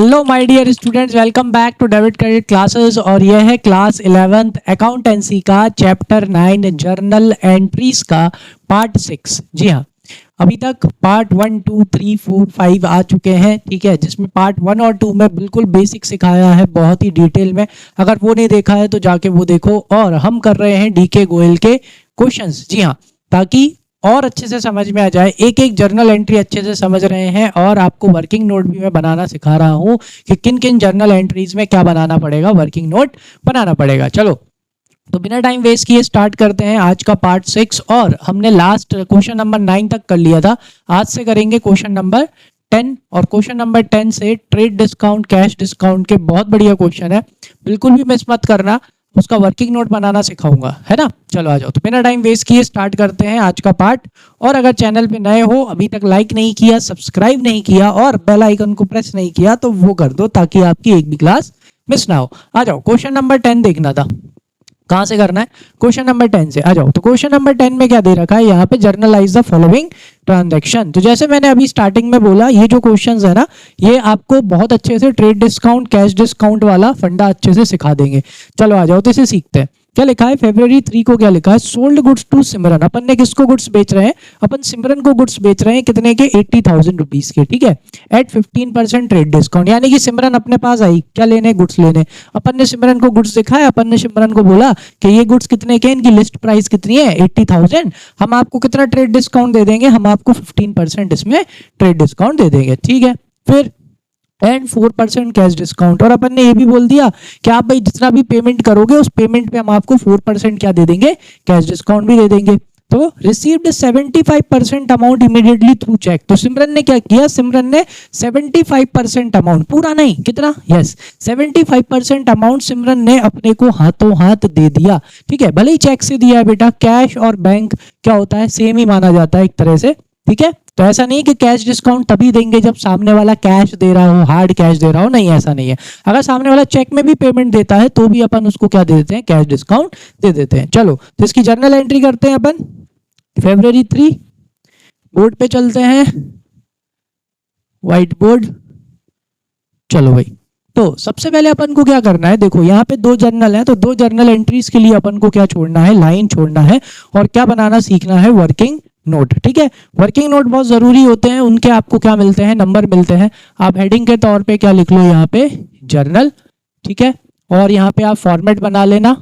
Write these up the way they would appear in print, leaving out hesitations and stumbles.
Hello my dear students, welcome back to debit credit classes. और यह है class 11th accountancy का chapter 9 journal entries का part 6। जी हाँ, अभी तक पार्ट 1, 2, 3, 4, 5 आ चुके हैं। ठीक है, जिसमें पार्ट 1 और 2 में बिल्कुल बेसिक सिखाया है बहुत ही डिटेल में। अगर वो नहीं देखा है तो जाके वो देखो। और हम कर रहे हैं डीके गोयल के क्वेश्चंस। जी हाँ, ताकि और अच्छे से समझ में आ जाए, एक एक जर्नल एंट्री अच्छे से समझ रहे हैं। और आपको वर्किंग नोट भी मैं बनाना सिखा रहा हूँ कि किन किन जर्नल एंट्रीज में क्या बनाना पड़ेगा, वर्किंग नोट बनाना पड़ेगा। चलो तो बिना टाइम वेस्ट किए स्टार्ट करते हैं आज का पार्ट 6। और हमने लास्ट क्वेश्चन नंबर 9 तक कर लिया था। आज से करेंगे क्वेश्चन नंबर 10। और क्वेश्चन नंबर 10 से ट्रेड डिस्काउंट, कैश डिस्काउंट के बहुत बढ़िया क्वेश्चन है, बिल्कुल भी मिस मत करना। उसका वर्किंग नोट बनाना सिखाऊंगा, है ना। चलो आ जाओ, तो बिना टाइम वेस्ट किए स्टार्ट करते हैं आज का पार्ट। और अगर चैनल पे नए हो, अभी तक लाइक नहीं किया, सब्सक्राइब नहीं किया और बेल आइकन को प्रेस नहीं किया तो वो कर दो, ताकि आपकी एक भी क्लास मिस ना हो। आ जाओ, क्वेश्चन नंबर 10 देखना था। कहां से करना है? क्वेश्चन नंबर 10 से। आ जाओ, तो क्वेश्चन नंबर 10 में क्या दे रखा है यहाँ पे? Generalized the following transaction. तो जैसे मैंने अभी स्टार्टिंग में बोला, ये जो क्वेश्चंस है ना, ये आपको बहुत अच्छे से ट्रेड डिस्काउंट, कैश डिस्काउंट वाला फंडा अच्छे से सिखा देंगे। चलो आ जाओ, तो इसे सीखते हैं। क्या लिखा है? February 3 को क्या लिखा है? सोल्ड गुड्स टू सिमरन। अपन ने किसको गुड्स बेच रहे हैं? अपन सिमरन को गुड्स बेच रहे हैं। कितने के? 80,000 रुपीज के। ठीक है, एट 15% ट्रेड डिस्काउंट। यानी कि सिमरन अपने पास आई, क्या लेने? गुड्स लेने। अपन ने सिमरन को गुड्स दिखाया, अपन ने सिमरन को बोला कि ये गुड्स कितने के, इनकी लिस्ट प्राइस कितनी है? 80,000। हम आपको कितना ट्रेड डिस्काउंट दे देंगे? हम आपको 15% इसमें ट्रेड डिस्काउंट दे देंगे। ठीक है, फिर एंड 4% कैश डिस्काउंट। और अपन ने ये भी बोल दिया कि आप भाई जितना भी पेमेंट करोगे उस पेमेंट पे हम आपको 4% क्या दे देंगे? कैश डिस्काउंट भी दे देंगे। तो received 75% amount immediately through cheque. तो सिमरन ने क्या किया? सिमरन ने 75% अमाउंट, पूरा नहीं, कितना? यस, 75% अमाउंट सिमरन ने अपने को हाथों हाथ दे दिया। ठीक है, भले ही चेक से दिया है बेटा, कैश और बैंक क्या होता है? सेम ही माना जाता है एक तरह से। ठीक है, तो ऐसा नहीं कि कैश डिस्काउंट तभी देंगे जब सामने वाला कैश दे रहा हो, हार्ड कैश दे रहा हो। नहीं, ऐसा नहीं है। अगर सामने वाला चेक में भी पेमेंट देता है तो भी अपन उसको क्या दे देते हैं? कैश डिस्काउंट दे देते हैं। चलो, तो इसकी जर्नल एंट्री करते हैं अपन। February 3, बोर्ड पे चलते हैं, व्हाइट बोर्ड। चलो भाई, तो सबसे पहले अपन को क्या करना है? देखो यहाँ पे दो जर्नल है, तो दो जर्नल एंट्रीज के लिए अपन को क्या छोड़ना है? लाइन छोड़ना है। और क्या बनाना सीखना है? Working note. ठीक है, वर्किंग नोट बहुत जरूरी होते हैं। उनके आपको क्या मिलते हैं? नंबर मिलते हैं। आप हेडिंग के तौर पे क्या लिख लो यहाँ पे? जर्नल। ठीक है, और यहाँ पे आप फॉर्मेट बना लेना।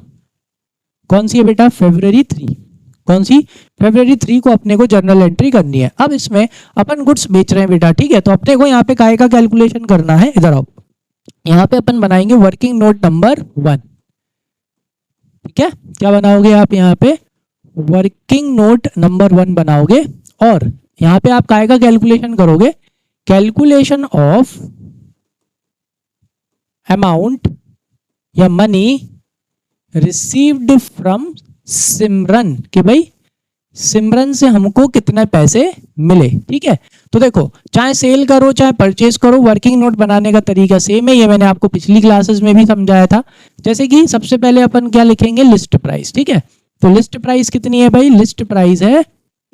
कौन सी है बेटा? February 3। कौन सी? February 3 को अपने को जर्नल एंट्री करनी है। अब इसमें अपन गुड्स बेच रहे हैं बेटा। ठीक है, तो अपने को यहाँ पे काय का कैलकुलेशन करना है। इधर आओ, यहाँ पे अपन बनाएंगे वर्किंग नोट नंबर 1। ठीक है, क्या बनाओगे आप? यहाँ पे वर्किंग नोट नंबर 1 बनाओगे। और यहां पे आप काय का कैलकुलेशन करोगे? कैलकुलेशन ऑफ अमाउंट या मनी रिसीव्ड फ्रॉम सिमरन, कि भाई सिमरन से हमको कितने पैसे मिले। ठीक है, तो देखो, चाहे सेल करो चाहे परचेज करो, वर्किंग नोट बनाने का तरीका सेम है। ये मैंने आपको पिछली क्लासेस में भी समझाया था। जैसे कि सबसे पहले अपन क्या लिखेंगे? List price. ठीक है, तो लिस्ट प्राइस कितनी है भाई? लिस्ट प्राइस है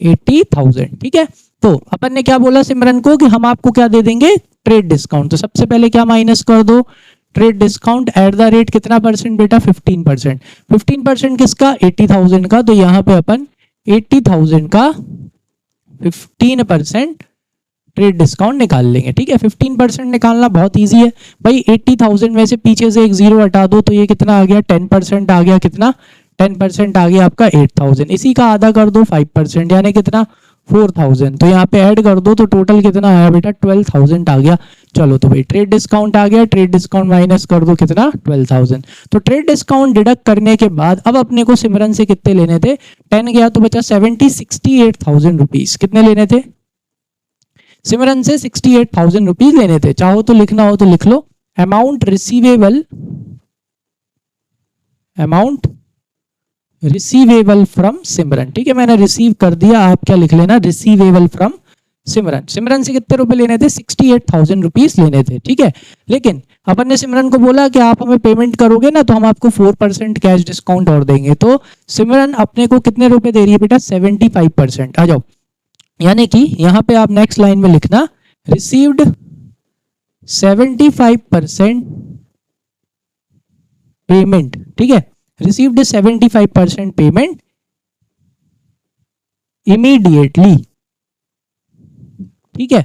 80,000। ठीक है, तो अपन ने क्या बोला सिमरन को कि हम आपको क्या दे देंगे? Trade discount. तो सबसे पहले क्या माइनस कर दो? Trade discount at the rate कितना परसेंट बेटा? 15%। 15% किसका? 80,000 का। तो यहाँ पे अपन 80,000 का 15% ट्रेड डिस्काउंट निकाल लेंगे। ठीक है, 15% निकालना बहुत इजी है भाई। 80,000 में से पीछे से एक जीरो हटा दो तो ये कितना आ गया? 10% आ गया। कितना? 10% आ गया आपका 8,000। इसी का आधा कर दो 5%, यानी कितना? 4,000। तो यहाँ पे ऐड कर दो तो टोटल कितना आया बेटा? 12,000 आ गया। चलो, तो भाई ट्रेड डिस्काउंट आ गया। ट्रेड डिस्काउंट माइनस कर दो, कितना? 12,000। तो ट्रेड डिस्काउंट डिडक्ट करने के बाद अब अपने को सिमरन से कितने लेने थे? 10 गया तो बचा 68,000 रुपीज। कितने लेने थे? सिमरन से 68,000 रुपीज लेने थे। चाहो तो लिखना हो तो लिख लो। Amount receivable, amount receivable from Simran. ठीक है, मैंने रिसीव कर दिया, आप क्या लिख लेना? रिसीवेबल फ्रॉम सिमरन। सिमरन से कितने रुपए लेने थे? 68,000 रुपीज लेने थे। ठीक है, लेकिन अपन ने सिमरन को बोला कि आप हमें पेमेंट करोगे ना तो हम आपको 4% कैश डिस्काउंट और देंगे। तो सिमरन अपने को कितने रुपए दे रही है बेटा? 75%। आ जाओ, यानी कि यहां पे आप नेक्स्ट लाइन में लिखना रिसीव्ड 75% पेमेंट, ठीक है, रिसीव्ड 75% पेमेंट इमीडिएटली, ठीक है।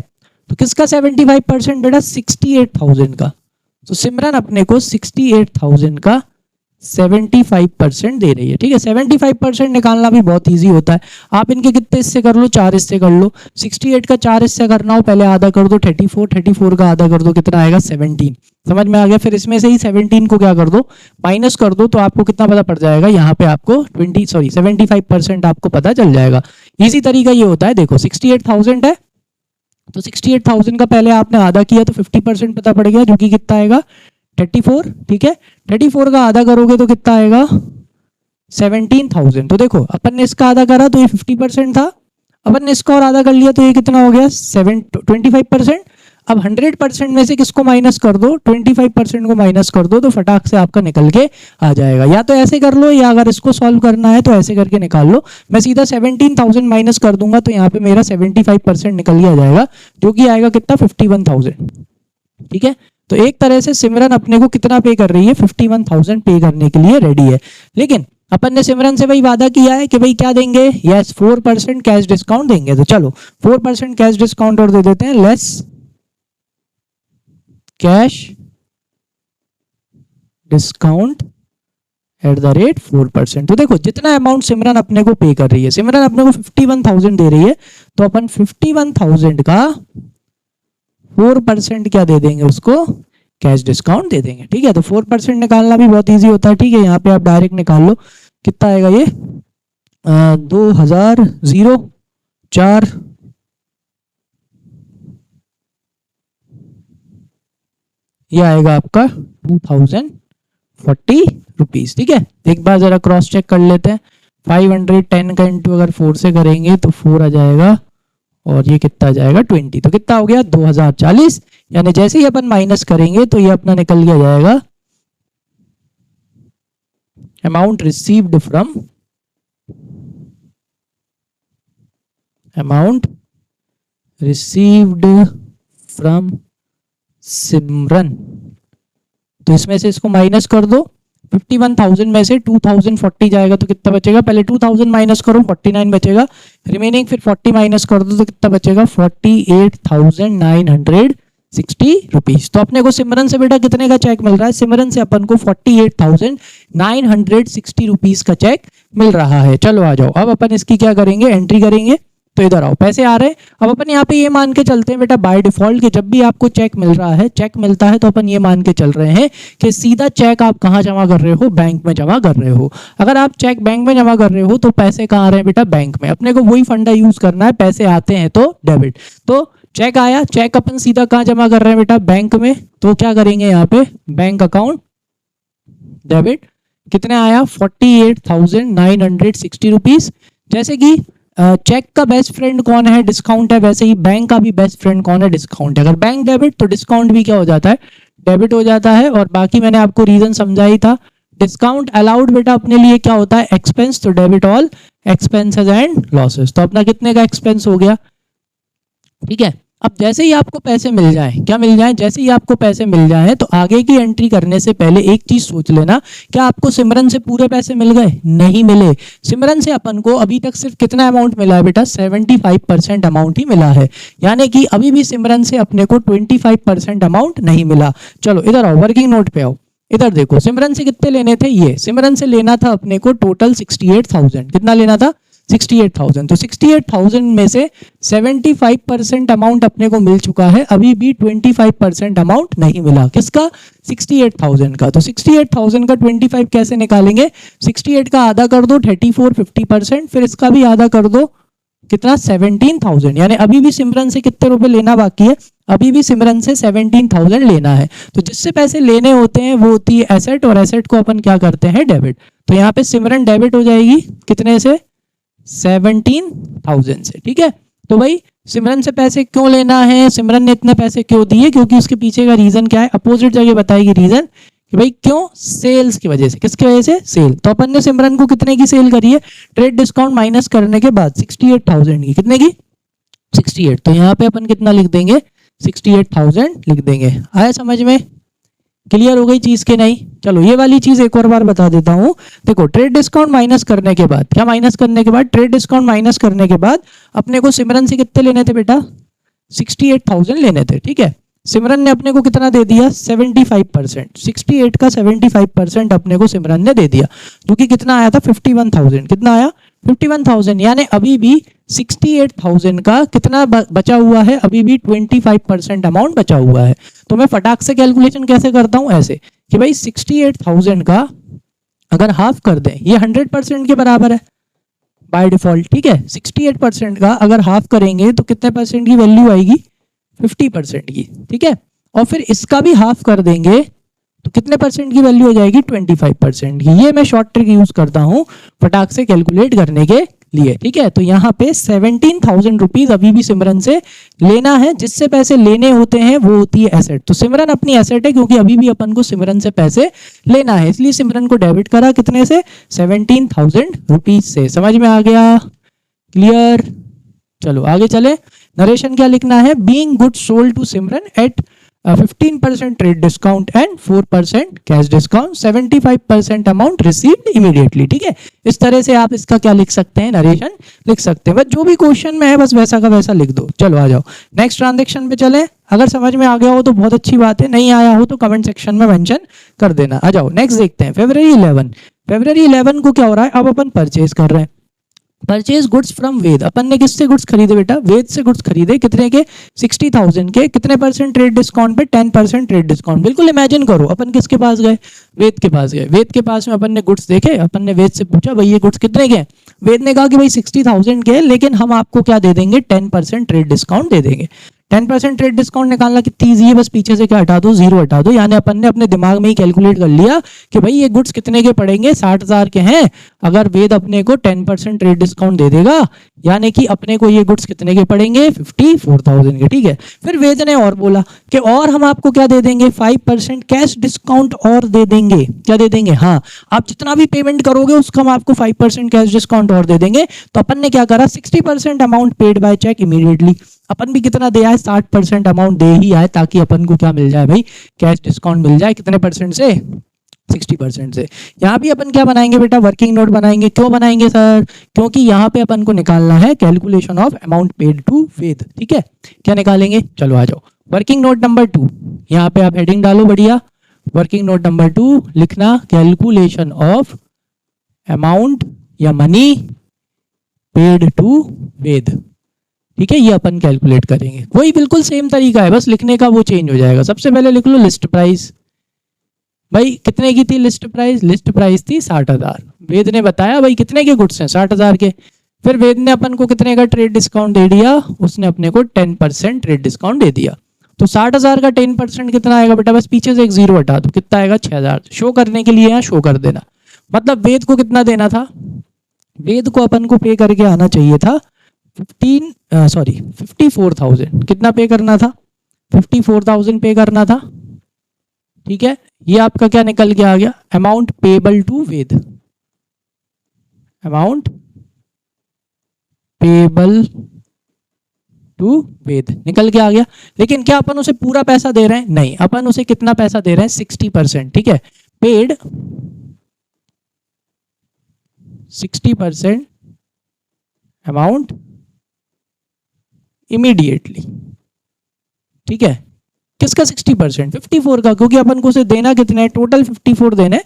तो किसका 75% बेटा? 68,000 का। तो सिमरन अपने को 68,000 का 75% दे रही है, ठीक है। 75% निकालना भी बहुत इजी होता है। आप इनके कितने हिस्से कर लो? 4 हिस्से कर लो। 68 का 4 हिस्से करना हो, पहले आधा कर दो 34 का आधा कर दो, कितना आएगा? 17। समझ में आ गया? फिर इसमें से ही 17 को क्या कर दो? माइनस कर दो, तो आपको कितना पता पड़ जाएगा? यहाँ पे आपको 75% आपको पता चल जाएगा। इजी तरीका ये होता है, देखो 68,000 है, तो 68,000 का पहले आपने आधा किया तो 50% पता पड़ गया, जो कि कितना आएगा? 34, ठीक है। 34 का आधा करोगे तो कितना आएगा? 17,000। तो देखो अपन ने इसका आधा करा तो ये 50% था, अपन ने इसका और आधा कर लिया तो ये कितना हो गया? 25%। अब 100% में से किसको माइनस कर दो? 25% को माइनस कर दो, तो फटाक से आपका निकल के आ जाएगा। या तो ऐसे कर लो, या अगर इसको सॉल्व करना है तो ऐसे करके निकाल लो। मैं सीधा 17,000 माइनस कर दूंगा, तो यहाँ पे मेरा 75% निकल के आ जाएगा, जो कि आएगा कितना? 51,000, ठीक है। तो एक तरह से सिमरन अपने को कितना पे कर रही है? 51,000 पे करने के लिए रेडी है। लेकिन अपन ने सिमरन से भाई वादा किया है कि भाई क्या देंगे? यस, 4% कैश डिस्काउंट देंगे। तो चलो 4% कैश डिस्काउंट और दे देते हैं, less cash discount at the rate 4%। तो देखो जितना अमाउंट सिमरन अपने को पे कर रही है, सिमरन अपने को 51,000 दे रही है, तो अपन 51,000 का 4% क्या दे देंगे? उसको कैश डिस्काउंट दे देंगे, ठीक है। तो 4% निकालना भी बहुत इजी होता है, ठीक है। यहाँ पे आप डायरेक्ट निकाल लो, कितना आएगा ये? 2004 ये आएगा आपका 2040 रुपीज, ठीक है। एक बार जरा क्रॉस चेक कर लेते हैं। 510 का इंटू अगर 4 से करेंगे तो 4 आ जाएगा, और ये कितना आ जाएगा? 20। तो कितना हो गया? 2040। यानी जैसे ही अपन माइनस करेंगे तो ये अपना निकल गया जाएगा अमाउंट रिसीव्ड फ्रॉम सिमरन। तो इसमें से इसको माइनस कर दो, 51,000 में से 2040 जाएगा तो कितना बचेगा? पहले 2000 माइनस करो, 49 बचेगा, रिमेनिंग फिर 40 माइनस कर दो तो कितना बचेगा? 48,960 रुपीज। तो अपने को सिमरन से बेटा कितने का चेक मिल रहा है? सिमरन से अपन को 48,960 रुपीज का चेक मिल रहा है। चलो आ जाओ, अब अपन इसकी क्या करेंगे? एंट्री करेंगे। तो इधर आओ, पैसे आ रहे हैं। अब अपन यहाँ पे ये मान के चलते हैं बेटा, बाय डिफॉल्ट कि जब भी आपको चेक मिल रहा है, चेक मिलता है, तो अपन ये मान के चल रहे हैं कि सीधा चेक आप कहाँ जमा कर रहे हो? बैंक में जमा कर रहे हो। अगर आप चेक बैंक में जमा कर रहे हो तो पैसे कहाँ आ रहे हैं बेटा? बैंक में। अपने को वही फंडा यूज करना है, पैसे आते हैं तो डेबिट। तो चेक आया, चेक अपन सीधा कहाँ जमा कर रहे हैं बेटा? बैंक में। तो क्या करेंगे यहाँ पे? Bank account debit. कितने आया? 48,960 रुपीज। जैसे कि चेक का बेस्ट फ्रेंड कौन है? डिस्काउंट है, वैसे ही बैंक का भी बेस्ट फ्रेंड कौन है? डिस्काउंट है। अगर बैंक डेबिट तो डिस्काउंट भी क्या हो जाता है? डेबिट हो जाता है। और बाकी मैंने आपको रीजन समझा ही था। डिस्काउंट अलाउड बेटा अपने लिए क्या होता है? एक्सपेंस। तो debit all expenses and losses. तो अपना कितने का एक्सपेंस हो गया, ठीक है। अब जैसे ही आपको पैसे मिल जाए, क्या मिल जाए? जैसे ही आपको पैसे मिल जाए तो आगे की एंट्री करने से पहले एक चीज सोच लेना, क्या आपको सिमरन से पूरे पैसे मिल गए? नहीं मिले। सिमरन से अपन को अभी तक सिर्फ कितना अमाउंट मिला है बेटा? 75% अमाउंट ही मिला है। यानी कि अभी भी सिमरन से अपने को 25% अमाउंट नहीं मिला। चलो इधर आओ, वर्किंग नोट पे आओ। इधर देखो, सिमरन से कितने लेने थे? ये सिमरन से लेना था अपने को टोटल 68,000। कितना लेना था? 68,000। तो 68,000 में से 75% अमाउंट अपने को मिल चुका है, अभी भी 25% अमाउंट नहीं मिला। किसका? 68,000 का। तो 68,000 का 25 कैसे निकालेंगे? 68 का आधा कर दो 34, 50%, फिर इसका भी आधा कर दो, कितना? 17,000। यानी अभी भी सिमरन से कितने रुपए लेना बाकी है? अभी भी सिमरन से 17,000 लेना है। तो जिससे पैसे लेने होते हैं वो होती है एसेट, और एसेट को अपन क्या करते हैं? डेबिट। तो यहाँ पे सिमरन डेबिट हो जाएगी कितने से? 17,000 से, ठीक है। तो भाई सिमरन से पैसे क्यों लेना है? सिमरन ने इतने पैसे क्यों दिए? क्योंकि उसके पीछे का रीजन क्या है? अपोजिट जगह बताएगी रीजन कि भाई क्यों? सेल्स की वजह से। किसकी वजह से? सेल। तो अपन ने सिमरन को कितने की सेल करी है? ट्रेड डिस्काउंट माइनस करने के बाद 68,000 की। कितने की? 68। तो यहाँ पे अपन कितना लिख देंगे? 68,000 लिख देंगे। आया समझ में? क्लियर हो गई चीज के नहीं? चलो ये वाली चीज एक और बार बता देता हूं। देखो ट्रेड डिस्काउंट माइनस करने के बाद, क्या माइनस करने के बाद, ट्रेड डिस्काउंट माइनस करने के बाद अपने को सिमरन से कितने लेने थे बेटा? 68,000 लेने थे। ठीक है, सिमरन ने अपने को कितना दे दिया? 75%। 68 का 75% अपने को सिमरन ने दे दिया, जो कि कितना आया था? 51,000। कितना आया? 51,000। यानी अभी भी 68,000 का कितना बचा हुआ है? अभी भी 25% अमाउंट बचा हुआ है। तो मैं फटाक से कैलकुलेशन कैसे करता हूं? ऐसे कि भाई 68,000 का अगर हाफ कर दें, ये 100% के बराबर है बाय डिफॉल्ट। ठीक है, 68% का अगर हाफ करेंगे तो कितने परसेंट की वैल्यू आएगी? 50% की। ठीक है, और फिर इसका भी हाफ कर देंगे तो कितने परसेंट की वैल्यू हो जाएगी? 25% की। ये मैं शॉर्ट ट्रिक यूज करता हूं फटाक से कैलकुलेट करने के लिए। ठीक है, तो यहाँ पे 17,000 रुपीज अभी भी सिमरन से लेना है। जिससे पैसे लेने होते हैं वो होती है एसेट। तो सिमरन अपनी एसेट है, क्योंकि अभी भी अपन को सिमरन से पैसे लेना है, इसलिए सिमरन को डेबिट करा। कितने से? 17,000 रुपीज से। समझ में आ गया? क्लियर? चलो आगे चले। नरेशन क्या लिखना है? Being good sold to Simran at 15% trade discount and 4% cash discount, 75% amount received immediately. ठीक है, इस तरह से आप इसका क्या लिख सकते हैं? नरेशन लिख सकते हैं। बस जो भी क्वेश्चन में है बस वैसा का वैसा लिख दो। चलो आ जाओ नेक्स्ट ट्रांजेक्शन पे चले। अगर समझ में आ गया हो तो बहुत अच्छी बात है, नहीं आया हो तो कमेंट सेक्शन में मेंशन कर देना। आ जाओ नेक्स्ट देखते हैं। फरवरी 11। फरवरी 11 को क्या हो रहा है? अब अपन परचेज कर रहे हैं। परचेज गुड्स फ्रॉम वेद। अपन ने किससे गुड्स खरीदे बेटा? वेद से गुड्स खरीदे। कितने के? 60,000 के। कितने परसेंट ट्रेड डिस्काउंट पे? 10% ट्रेड डिस्काउंट। बिल्कुल इमेजिन करो, अपन किसके पास गए? वेद के पास गए। वेद के पास में अपन ने गुड्स देखे, अपन ने वेद से पूछा भाई ये गुड्स कितने के? वेद ने कहा कि भाई 60,000 के, लेकिन हम आपको क्या दे देंगे? 10% ट्रेड डिस्काउंट दे देंगे। 10% ट्रेड डिस्काउंट निकालना कितनी ईजी है? बस पीछे से क्या हटा दो? जीरो हटा दो। यानी अपन ने अपने दिमाग में ही कैलकुलेट कर लिया कि भाई ये गुड्स कितने के पड़ेंगे? 60,000 के हैं। अगर वेद अपने को 10% ट्रेड डिस्काउंट दे देगा, यानी कि अपने को ये गुड्स कितने के पड़ेंगे? 54,000 के। ठीक है, फिर वेद ने और बोला कि और हम आपको क्या दे देंगे? 5% कैश डिस्काउंट और दे देंगे। क्या दे देंगे? हाँ, आप जितना भी पेमेंट करोगे उसका हम आपको 5% कैश डिस्काउंट और दे देंगे। तो अपन ने क्या करा? 60% amount paid by cheque immediately. अपन भी कितना दे आए? 60% अमाउंट दे ही आए, ताकि अपन को क्या मिल जाए भाई? कैश डिस्काउंट मिल जाए। कितने परसेंट से? 60% से। यहाँ भी अपन क्या बनाएंगे बेटा? वर्किंग नोट बनाएंगे। क्यों बनाएंगे सर? क्योंकि यहाँ पे अपन को निकालना है calculation of amount paid to Ved. ठीक है, क्या निकालेंगे? चलो आ जाओ। वर्किंग नोट नंबर 2, यहाँ पे आप हेडिंग डालो बढ़िया। वर्किंग नोट नंबर 2 लिखना कैलकुलेशन ऑफ अमाउंट या मनी पेड टू वेद। ठीक है, ये अपन कैलकुलेट करेंगे। वही बिल्कुल सेम तरीका है, बस लिखने का वो चेंज हो जाएगा। सबसे पहले लिख लो लिस्ट प्राइस। भाई कितने की थी लिस्ट प्राइस? लिस्ट प्राइस थी 60,000। वेद ने बताया भाई कितने के गुड्स हैं? 60,000 के। फिर वेद ने अपन को कितने का ट्रेड डिस्काउंट दे दिया? उसने अपने को 10% ट्रेड डिस्काउंट दे दिया। तो 60,000 का 10% कितना आएगा बेटा? बस पीछे से एक जीरो हटा दो। कितना आएगा? 6,000। शो करने के लिए यहाँ शो कर देना। मतलब वेद को कितना देना था? वेद को अपन को पे करके आना चाहिए था 54,000। कितना पे करना था? 54,000 पे करना था। ठीक है, ये आपका क्या निकल के आ गया? Amount payable to Ved. Amount payable to Ved निकल के आ गया। लेकिन क्या अपन उसे पूरा पैसा दे रहे हैं? नहीं, अपन उसे कितना पैसा दे रहे हैं? 60%। ठीक है, पेड 60% अमाउंट इमीडिएटली। ठीक है, किसका 60%? 54 का, क्योंकि अपन को उसे देना कितना है? टोटल 54 देना है।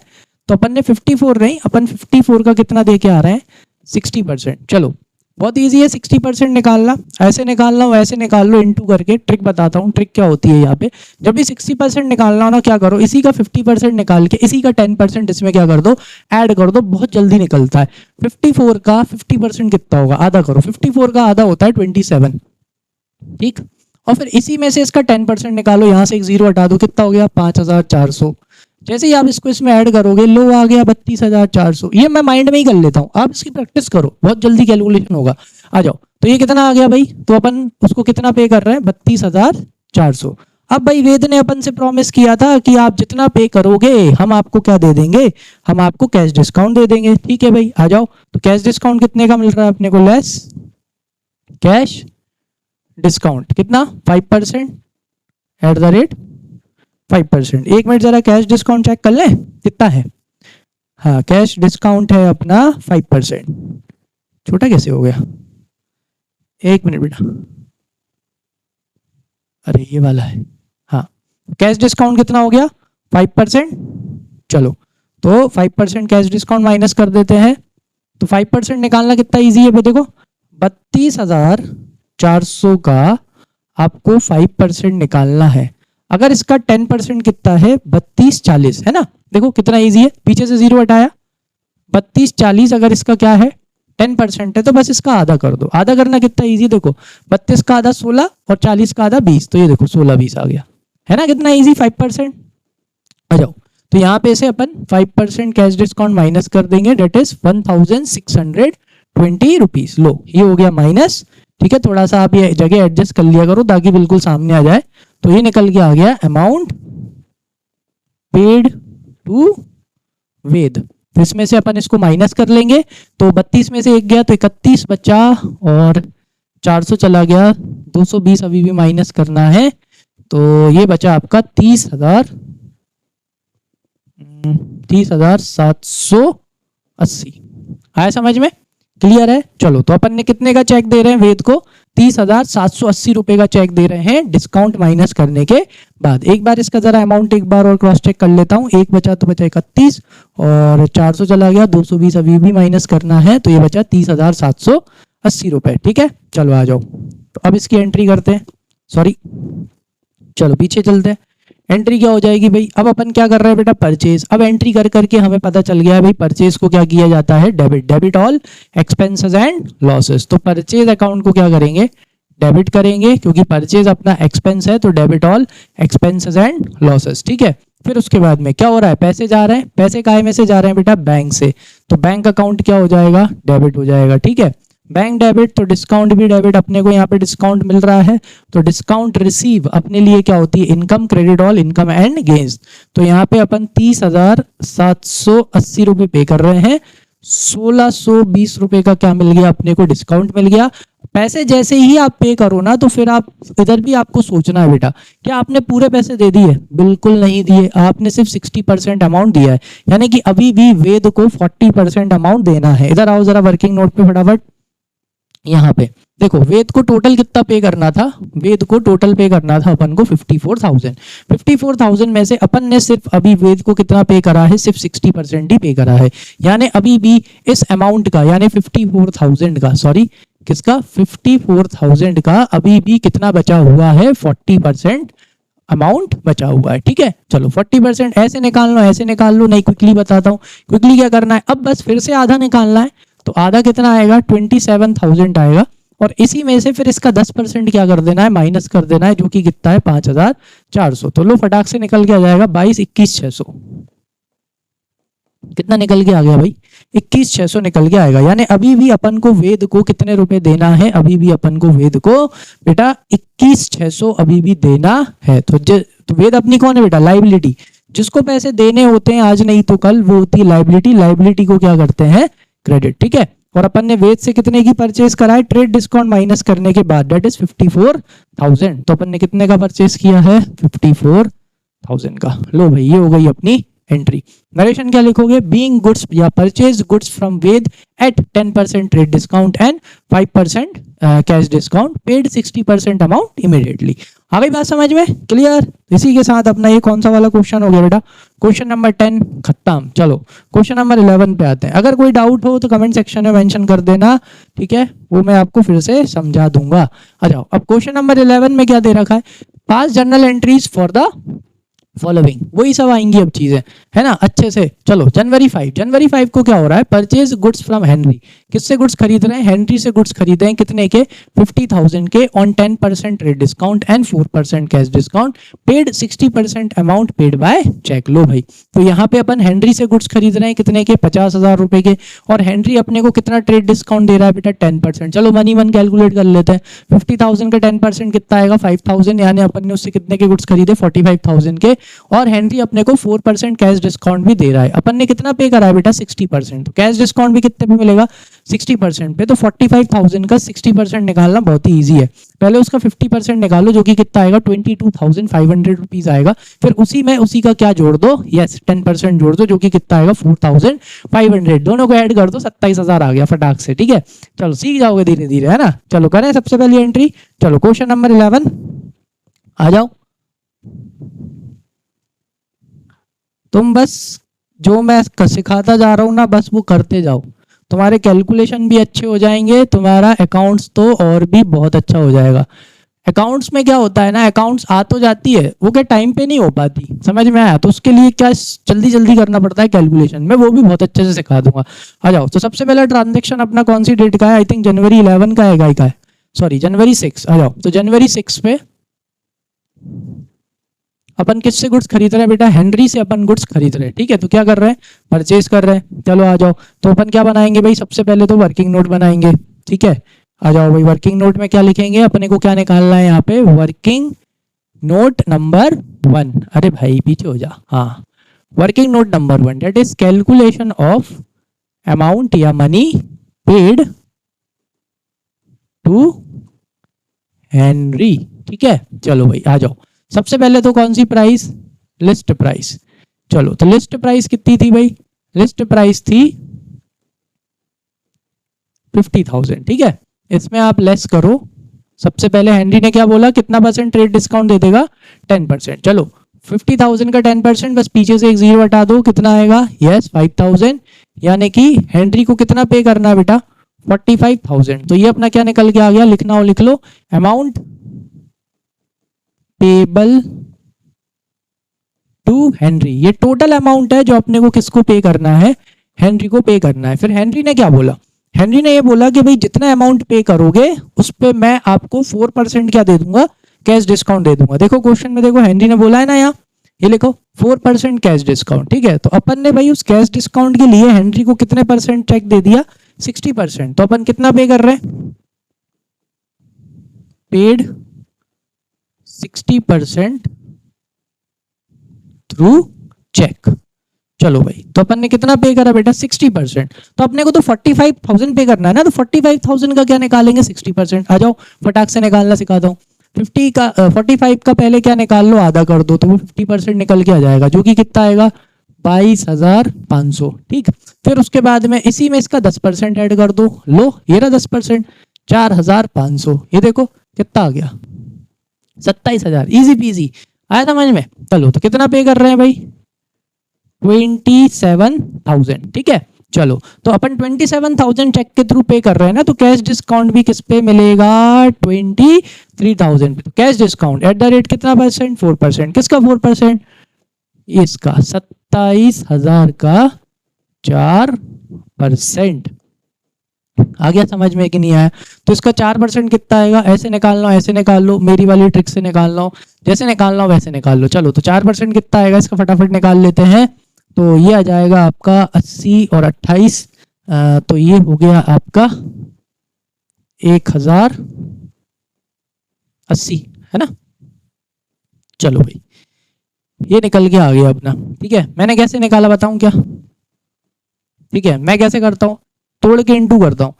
तो अपन ने 54 नहीं, अपन 54 का कितना दे के आ रहे हैं? 60%। चलो बहुत इजी है 60% निकालना। ऐसे निकालना हो ऐसे निकाल लो, इनटू करके। ट्रिक बताता हूँ, ट्रिक क्या होती है यहाँ पे। जब भी 60% निकालना हो ना, क्या करो? इसी का 50% निकाल के इसी का 10% इसमें क्या कर दो? ऐड कर दो। बहुत जल्दी निकलता है। 54 का 50% कितना होगा? आधा करो। 54 का आधा होता है 27। ठीक, और फिर इसी में से इसका 10% निकालो। यहाँ से एक जीरो हटा दो। कितना हो गया? 5,400। जैसे ही आप इसको इसमें ऐड करोगे, लो आ गया 32,400। ये मैं माइंड में ही कर लेता हूँ, आप इसकी प्रैक्टिस करो, बहुत जल्दी कैलकुलेशन होगा। आ जाओ। तो ये कितना आ गया भाई? तो अपन उसको कितना पे कर रहे हैं? 32,400। अब भाई वेद ने अपन से प्रॉमिस किया था कि आप जितना पे करोगे हम आपको क्या दे देंगे? हम आपको कैश डिस्काउंट दे देंगे। ठीक है भाई, आ जाओ। तो कैश डिस्काउंट कितने का मिल रहा है अपने को? लेस कैश डिस्काउंट कितना? 5%। 5%। एक मिनट जरा कैश डिस्काउंट चेक कर लें कितना है। हाँ, कैश डिस्काउंट है अपना 5%। छोटा कैसे हो गया, एक मिनट बेटा, अरे ये वाला है। हाँ, कैश डिस्काउंट कितना हो गया 5%। चलो तो 5% कैश डिस्काउंट माइनस कर देते हैं, तो 5% निकालना कितना इजी है देखो, 32,400 का आपको 5% निकालना है। अगर इसका 10% कितना है 3240 है ना, देखो कितना इजी है, पीछे से जीरो हटाया, 3240 अगर इसका क्या है 10% है तो बस इसका आधा कर दो। आधा करना कितना इजी, देखो 32 का आधा 16 और 40 का आधा 20, तो ये देखो 16-20 आ गया, है ना कितना इजी 5%। आ जाओ, तो यहाँ पे से अपन 5% कैश डिस्काउंट माइनस कर देंगे, डेट इज 1620 रुपीज। लो ये हो गया माइनस, ठीक है, थोड़ा सा आप ये जगह एडजस्ट कर लिया करो ताकि बिल्कुल सामने आ जाए। तो ये निकल के आ गया अमाउंट पेड टू वेद। तो इसमें से अपन इसको माइनस कर लेंगे, तो 32 में से एक गया तो 31 बचा और 400 चला गया, 220 अभी भी माइनस करना है, तो ये बचा आपका 30,780। आया समझ में, क्लियर है। चलो तो अपन ने कितने का चेक दे रहे हैं वेद को, 30,780 रुपए का चेक दे रहे हैं डिस्काउंट माइनस करने के बाद। एक बार इसका जरा अमाउंट एक बार और क्रॉस चेक कर लेता हूं, एक बचा तो बचा 31 और 400 चला गया, 220 अभी भी माइनस करना है, तो ये बचा 30,780 रुपए। ठीक है, चलो आ जाओ, तो अब इसकी एंट्री करते हैं, सॉरी चलो पीछे चलते हैं। एंट्री क्या हो जाएगी भाई, अब अपन क्या कर रहे हैं बेटा परचेज। अब एंट्री कर करके हमें पता चल गया है भाई परचेज को क्या किया जाता है, debit all expenses and losses. तो परचेज अकाउंट को क्या करेंगे, डेबिट करेंगे, क्योंकि परचेज अपना एक्सपेंस है, तो debit all expenses and losses. ठीक है, फिर उसके बाद में क्या हो रहा है, पैसे जा रहे हैं, पैसे काहे में से जा रहे हैं बेटा, बैंक से, तो बैंक अकाउंट क्या हो जाएगा, डेबिट हो जाएगा। ठीक है, बैंक डेबिट, तो डिस्काउंट भी डेबिट, अपने को यहाँ पे डिस्काउंट मिल रहा है, तो डिस्काउंट रिसीव अपने लिए क्या होती है, income, credit all income and gains. तो यहाँ पे अपन 30,780 रुपए पे कर रहे हैं, 1620 रुपए का क्या मिल गया अपने को, डिस्काउंट मिल गया। पैसे जैसे ही आप पे करो ना, तो फिर आप इधर भी आपको सोचना है बेटा, क्या आपने पूरे पैसे दे दिए, बिल्कुल नहीं दिए, आपने सिर्फ 60% अमाउंट दिया है, यानी कि अभी भी वेद को 40% अमाउंट देना है। इधर आओ जरा वर्किंग नोट पे फटाफट, यहाँ पे देखो वेद को टोटल कितना पे करना था, वेद को टोटल पे करना था अपन को 54,000 में से अपन ने सिर्फ अभी वेद को कितना पे करा है, सिर्फ 60% ही पे करा है, यानी अभी भी इस अमाउंट का, यानी 54,000 का, सॉरी किसका 54,000 का अभी भी कितना बचा हुआ है, 40% अमाउंट बचा हुआ है। ठीक है, चलो 40% ऐसे निकाल लो, ऐसे निकाल लो, नहीं क्विकली बताता हूँ, क्विकली क्या करना है, अब बस फिर से आधा निकालना है, तो आधा कितना आएगा 27,000 आएगा, और इसी में से फिर इसका 10% क्या कर देना है, माइनस कर देना है, जो कि कितना है 5,400। तो लो फटाक से निकल के आ जाएगा 22,21,600। कितना निकल के आ गया भाई, 21,600 निकल के आएगा, यानी अभी भी अपन को वेद को कितने रुपए देना है, अभी भी अपन को वेद को बेटा 21,600 अभी भी देना है। तो वेद अपनी कौन है बेटा, लाइबिलिटी, जिसको पैसे देने होते हैं आज नहीं तो कल, वो होती है लाइबिलिटी, लाइबिलिटी को क्या करते हैं, क्रेडिट। ठीक है, और अपन ने वेद से कितने की परचेज करा है, ट्रेड डिस्काउंट माइनस करने के बाद, दैट इज 54,000। तो अपन ने कितने का परचेज किया है, 54,000 का। लो भाई ये हो गई अपनी एंट्री। नरेशन क्या लिखोगे, बीइंग गुड्स या purchase goods from Ved at 10% trade discount and 5% cash discount, paid 60% amount immediately. आ गई बात समझ में, क्लियर। इसी के साथ अपना ये कौन सा वाला क्वेश्चन हो गया बेटा, क्वेश्चन नंबर 10 खत्म। चलो क्वेश्चन नंबर 11 पे आते हैं। अगर कोई डाउट हो तो कमेंट सेक्शन में मेंशन कर देना, ठीक है, वो मैं आपको फिर से समझा दूंगा। आ जाओ, अब क्वेश्चन नंबर 11 में क्या दे रखा है, पास journal entries for the following, वही सब आएंगी अब चीजें, है ना, अच्छे से। चलो जनवरी 5 को क्या हो रहा है, परचेज गुड्स फ्रॉम हेनरी, किससे गुड्स खरीद रहे हैं, हेनरी से गुड्स खरीदे हैं, कितने के 50,000 के, on 10% trade discount and 4% cash discount, paid 60% amount paid by cheque. लो भाई, तो यहाँ पे अपन हेनरी से गुड्स खरीद रहे हैं कितने के, 50,000 रुपए के, और हेनरी अपने को कितना ट्रेड डिस्काउंट दे रहा है बेटा, 10%। चलो मनी मन कैलकुलेट कर लेते हैं, 50,000 का 10% कितना आएगा, 5,000, यानी अपन ने उससे कितने के गुड्स खरीदे, 45,000 के, और हेनरी अपने को 4% कैश डिस्काउंट भी दे रहा है। अपन ने कितना पे करा है बेटा 60%, तो कैश डिस्काउंट भी कितने पे मिलेगा 60% पे। तो 45,000 का 60% निकालना बहुत ही ईजी है। पहले उसका 50% निकालो जो कि कितना आएगा 22,500 रुपीज आएगा। फिर उसी में उसी का क्या जोड़ दो, यस 10% जोड़ दो जो कि कितना आएगा 4,500। दोनों को ऐड कर दो 27,000 आ गया फटाक से। ठीक है, चलो सीख जाओगे धीरे धीरे, है ना। चलो करें सबसे पहली एंट्री। चलो क्वेश्चन नंबर 11 आ जाओ। तुम बस जो मैं सिखाता जा रहा हूं ना बस वो करते जाओ, तुम्हारे कैलकुलेशन भी अच्छे हो जाएंगे, तुम्हारा अकाउंट्स तो और भी बहुत अच्छा हो जाएगा। अकाउंट्स में क्या होता है ना, अकाउंट्स आ तो जाती है वो क्या टाइम पे नहीं हो पाती, समझ में आया। तो उसके लिए क्या जल्दी जल्दी करना पड़ता है कैलकुलेशन में, वो भी बहुत अच्छे से सिखा दूंगा। आ जाओ। तो सबसे पहला ट्रांजेक्शन अपना कौन सी डेट का है, आई थिंक जनवरी 11 का है, सॉरी जनवरी 6। आ जाओ। तो जनवरी 6 पे अपन किससे गुड्स खरीद रहे हैं बेटा, हेनरी से अपन गुड्स खरीद रहे हैं। ठीक है, तो क्या कर रहे हैं परचेज कर रहे हैं। चलो आ जाओ। तो अपन क्या बनाएंगे भाई, सबसे पहले तो वर्किंग नोट बनाएंगे। ठीक है, आ जाओ भाई। वर्किंग नोट में क्या लिखेंगे, अपने को क्या निकालना है यहाँ पे, वर्किंग नोट नंबर 1। अरे भाई पीछे हो जा, हाँ working note number 1 that is calculation of amount या मनी पेड टू हेनरी। ठीक है, चलो भाई आ जाओ। सबसे पहले तो कौन सी प्राइस, लिस्ट प्राइस। चलो तो लिस्ट प्राइस कितनी थी भाई, लिस्ट प्राइस थी 50,000। ठीक है, इसमें आप लेस करो। सबसे पहले हेनरी ने क्या बोला, कितना परसेंट ट्रेड डिस्काउंट दे देगा 10%। चलो 50,000 का 10% बस पीछे से एक जीरो हटा दो, कितना आएगा, यस 5,000। यानी कि हेनरी को कितना पे करना है बेटा 45,000। तो ये अपना क्या निकल के आ गया, लिखना हो लिख लो, अमाउंट पेबल टू हेनरी। ये टोटल अमाउंट है जो अपने को किसको पे करना है, हेनरी को पे करना है। फिर हेनरी ने क्या बोला, हेनरी ने ये बोला कि भाई जितना अमाउंट पे करोगे उस पे मैं आपको 4% क्या दे दूंगा, कैश डिस्काउंट दे दूंगा। देखो क्वेश्चन में देखो हेनरी ने बोला है ना, यहाँ ये लिखो 4% कैश डिस्काउंट। ठीक है, तो अपन ने भाई उस कैश डिस्काउंट के लिए हेनरी को कितने परसेंट चेक दे दिया 60%। तो अपन कितना पे कर रहे हैं, पेड 60% थ्रू चेक। चलो भाई, तो अपन ने कितना पे करा बेटा 60%। तो अपने को तो 45,000 पे करना है ना, तो 45,000 का क्या निकालेंगे 60%। आ जाओ फटाक से निकालना सिखा दो। 50 का 45 का पहले क्या निकाल लो, आधा कर दो, तो वो 50% निकल के आ जाएगा जो कि कितना आएगा 22,500। ठीक, फिर उसके बाद में इसी में इसका 10% ऐड कर दो, लो ये रहा 10%, 4,500। ये देखो कितना आ गया 27,000। इजी पीजी, आया समझ में। चलो तो कितना पे कर रहे हैं भाई 27,000। ठीक है, चलो तो अपन 27,000 चेक के थ्रू पे कर रहे हैं ना, तो कैश डिस्काउंट भी किस पे मिलेगा 23,000 पे। तो cash discount at the rate कितना परसेंट 4%। किसका 4%, इसका 27,000 का 4%। आ गया समझ में कि नहीं आया। तो इसका 4% कितना आएगा, ऐसे निकाल लो ऐसे निकाल लो, मेरी वाली ट्रिक से निकाल लो, जैसे निकालना हो वैसे निकाल लो। चलो तो 4% कितना आएगा इसका फटाफट निकाल लेते हैं। तो ये आ जाएगा आपका 80 और 28, तो ये हो गया आपका 1,080, है ना। चलो भाई ये निकल के आ गया अपना। ठीक है, मैंने कैसे निकाला बताऊं क्या, ठीक है मैं कैसे करता हूँ, तोड़ के इंटू करता हूँ।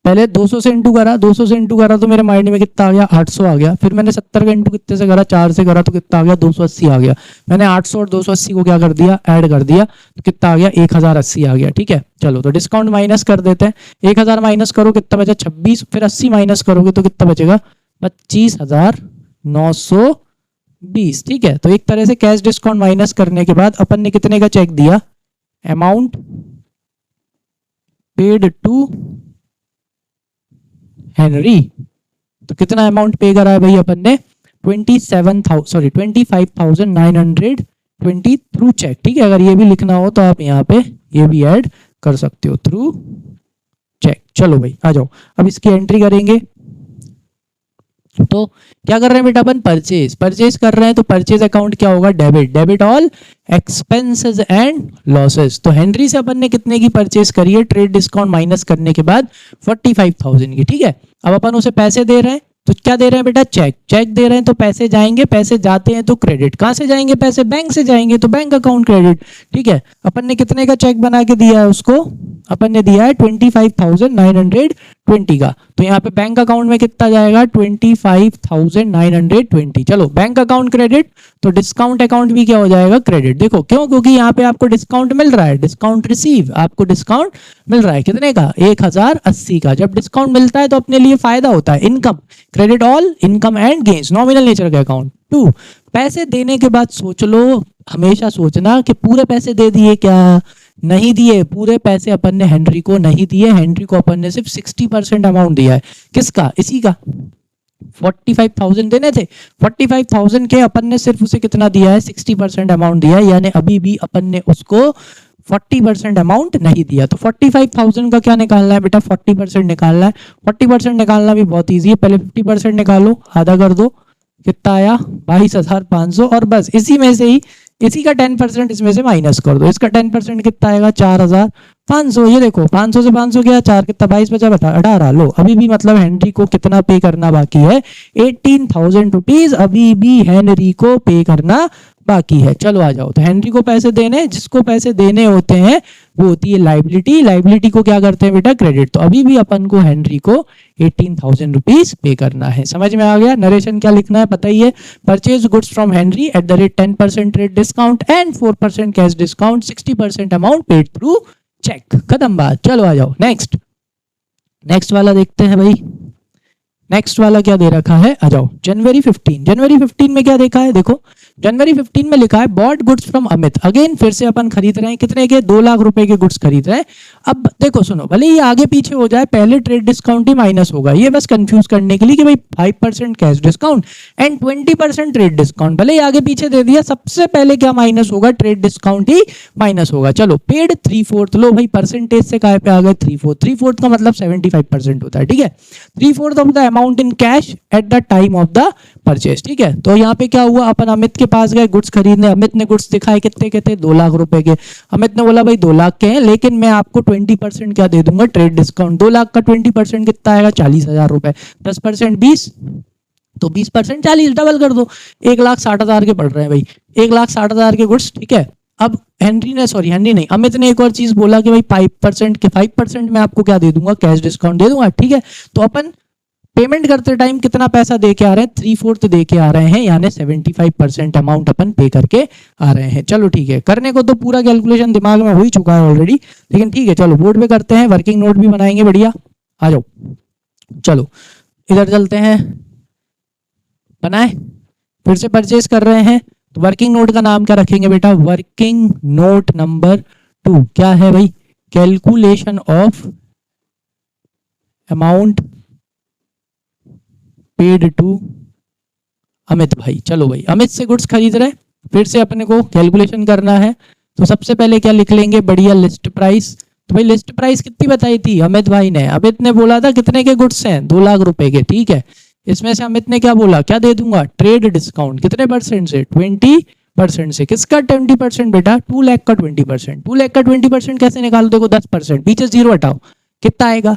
पहले 200 से इंटू करा, 200 से इंटू करा तो मेरे माइंड में कितना आ गया 800 आ गया। फिर मैंने 70 का इंटू कितने से करा, 4 से करा, तो कितना आ गया 280 आ गया। मैंने 800 और 280 को क्या कर दिया, ऐड कर दिया, तो कितना आ गया 1,080 आ गया। ठीक है, चलो तो डिस्काउंट माइनस कर देते हैं। 1,000 माइनस करो कितना बचा 26, फिर 80 माइनस करोगे तो कितना बचेगा 25,920। ठीक है, तो एक तरह से कैश डिस्काउंट माइनस करने के बाद अपन ने कितने का चेक दिया, अमाउंट पेड टू हेनरी। तो कितना अमाउंट पे करा है भाई अपन ने 25,920 थ्रू चेक। ठीक है, अगर ये भी लिखना हो तो आप यहाँ पे ये भी ऐड कर सकते हो, थ्रू चेक। चलो भाई आ जाओ, अब इसकी एंट्री करेंगे। तो क्या कर रहे हैं बेटा अपन, परचेज कर रहे हैं। तो परचेज अकाउंट क्या होगा, debit all expenses and losses. तो हेनरी से अपन ने कितने की परचेज करी है ट्रेड डिस्काउंट माइनस करने के बाद 45,000 की। ठीक है, अब अपन उसे पैसे दे रहे हैं, तो क्या दे रहे हैं बेटा, चेक। चेक दे रहे हैं तो पैसे जाएंगे, पैसे जाते हैं तो क्रेडिट। कहाँ से जाएंगे पैसे, बैंक से जाएंगे, तो बैंक अकाउंट क्रेडिट। ठीक है, अपन ने कितने का चेक बना के दिया है उसको, अपन ने दिया है 25,920 का। तो यहाँ पे बैंक अकाउंट में कितना जाएगा, 25,920। चलो बैंक अकाउंट क्रेडिट, तो डिस्काउंट अकाउंट भी क्या हो जाएगा, क्रेडिट। देखो क्यों, क्योंकि यहाँ पे आपको डिस्काउंट मिल रहा है, डिस्काउंट रिसीव, आपको डिस्काउंट मिल रहा है कितने का, 1080 का। जब डिस्काउंट मिलता है तो अपने लिए फायदा होता है, income, credit all income and gains, nominal nature का अकाउंट। 2, पैसे देने के बाद सोच लो, हमेशा सोचना कि पूरे पैसे दे दिए क्या, नहीं दिए। पूरे पैसे अपन ने हेनरी को नहीं दिए, हेनरी को अपन ने सिर्फ 60% अमाउंट दिया है। किसका, इसी का 45,000 देने थे, 45,000 के अपन ने सिर्फ उसे कितना दिया है, 60% अमाउंट दिया है, यानी अभी भी अपन ने उसको 40% अमाउंट नहीं दिया। तो 45,000 का क्या निकालना है बेटा, 40% निकालना है। 40% निकालना भी बहुत ईजी है, पहले 50% निकालो, आधा कर दो, कितना आया 22,500, और बस इसी में से ही, इसी का 10% इसमें से माइनस कर दो। इसका 10% कितना आएगा, 4,500। ये देखो 500 से 500 गया, 4 कितना 22 बचा, बता 18। लो अभी भी मतलब हेनरी को कितना पे करना बाकी है, 18,000 रुपीज अभी भी हेनरी को पे करना बाकी है। चलो आ जाओ, तो हेनरी को पैसे देने, जिसको पैसे देने होते हैं वो होती है लाइबिलिटी, लाइबिलिटी को क्या करते हैं बेटा, क्रेडिट। तो अभी भी अपन को हेनरी को 18,000 रुपीज पे करना है। समझ में आ गया, नरेशन क्या लिखना है पता ही है, purchase goods from Henry at the rate 10% rate discount and 4% cash discount, 60% amount paid through cheque. खत्म बात। चलो आ जाओ नेक्स्ट, नेक्स्ट वाला देखते हैं भाई। नेक्स्ट वाला क्या दे रखा है, आ जाओ जनवरी 15। जनवरी 15 में क्या देखा है, देखो जनवरी 15 में लिखा है bought goods from Amit. Again फिर से अपन खरीद रहे हैं, कितने के, 2 लाख रुपए के गुड्स खरीद रहे हैं। अब देखो सुनो, भले ही आगे पीछे हो जाए, पहले ट्रेड डिस्काउंट ही माइनस होगा, ये बस कंफ्यूज करने के लिए कि भाई 5% cash discount and 20% trade discount. भले ही आगे पीछे दे दिया, सबसे पहले क्या माइनस होगा, ट्रेड डिस्काउंट ही माइनस होगा। चलो पेड 3/4, लो भाई परसेंटेज से काय पे आ गए 3/4, 3/4 का मतलब 75% होता है। ठीक है, 3/4 of the amount in cash at the time of the purchase. ठीक है, तो यहाँ पे क्या हुआ, अपन अमित के पास गए गुड्स खरीदने, अमित ने गुड्स दिखाए कितने के थे, 2 लाख रुपए के। अमित ने बोला भाई 2 लाख के हैं, लेकिन मैं आपको 20% क्या दे दूंगा, ट्रेड डिस्काउंट। 2 लाख का 20% कितना आएगा, 40,000 रुपए, 10% 20, तो 20% 40, डबल कर दो, 1,60,000 के पड़ रहे हैं भाई, 1,60,000 के गुड्स। ठीक है, अब हेनरी नहीं, अमित ने एक और चीज बोला कि भाई 5% मैं आपको क्या दे दूंगा, कैश डिस्काउंट दे दूंगा। ठीक है, तो अपन पेमेंट करते टाइम कितना पैसा दे के आ रहे हैं, 3/4 दे के आ रहे हैं, यानी 75% अमाउंट अपन पे करके आ रहे हैं। चलो ठीक है, करने को तो पूरा कैलकुलेशन दिमाग में हो ही चुका है ऑलरेडी, लेकिन ठीक है चलो बोर्ड पे करते हैं, वर्किंग नोट भी बनाएंगे बढ़िया। आ जाओ, चलो इधर चलते हैं, बनाए, फिर से परचेज कर रहे हैं, तो वर्किंग नोट का नाम क्या रखेंगे बेटा, वर्किंग नोट नंबर 2 क्या है भाई, calculation of amount paid to Amit भाई। चलो भाई अमित से गुड्स खरीद रहे, फिर से अपने को कैलकुलेशन करना है, तो सबसे पहले क्या लिख लेंगे, बढ़िया लिस्ट प्राइस। तो भाई लिस्ट प्राइस कितनी बताई थी अमित भाई ने, अमित ने बोला था कितने के गुड्स हैं, 2 लाख रुपए के। ठीक है, इसमें से अमित ने क्या बोला, क्या दे दूंगा, ट्रेड डिस्काउंट, कितने परसेंट से, 20% से। किसका 20% बेटा, 2 लाख का 20%। 2 लाख का 20% कैसे निकालो, देखो 10%, पीछे 0 हटाओ, कितना आएगा,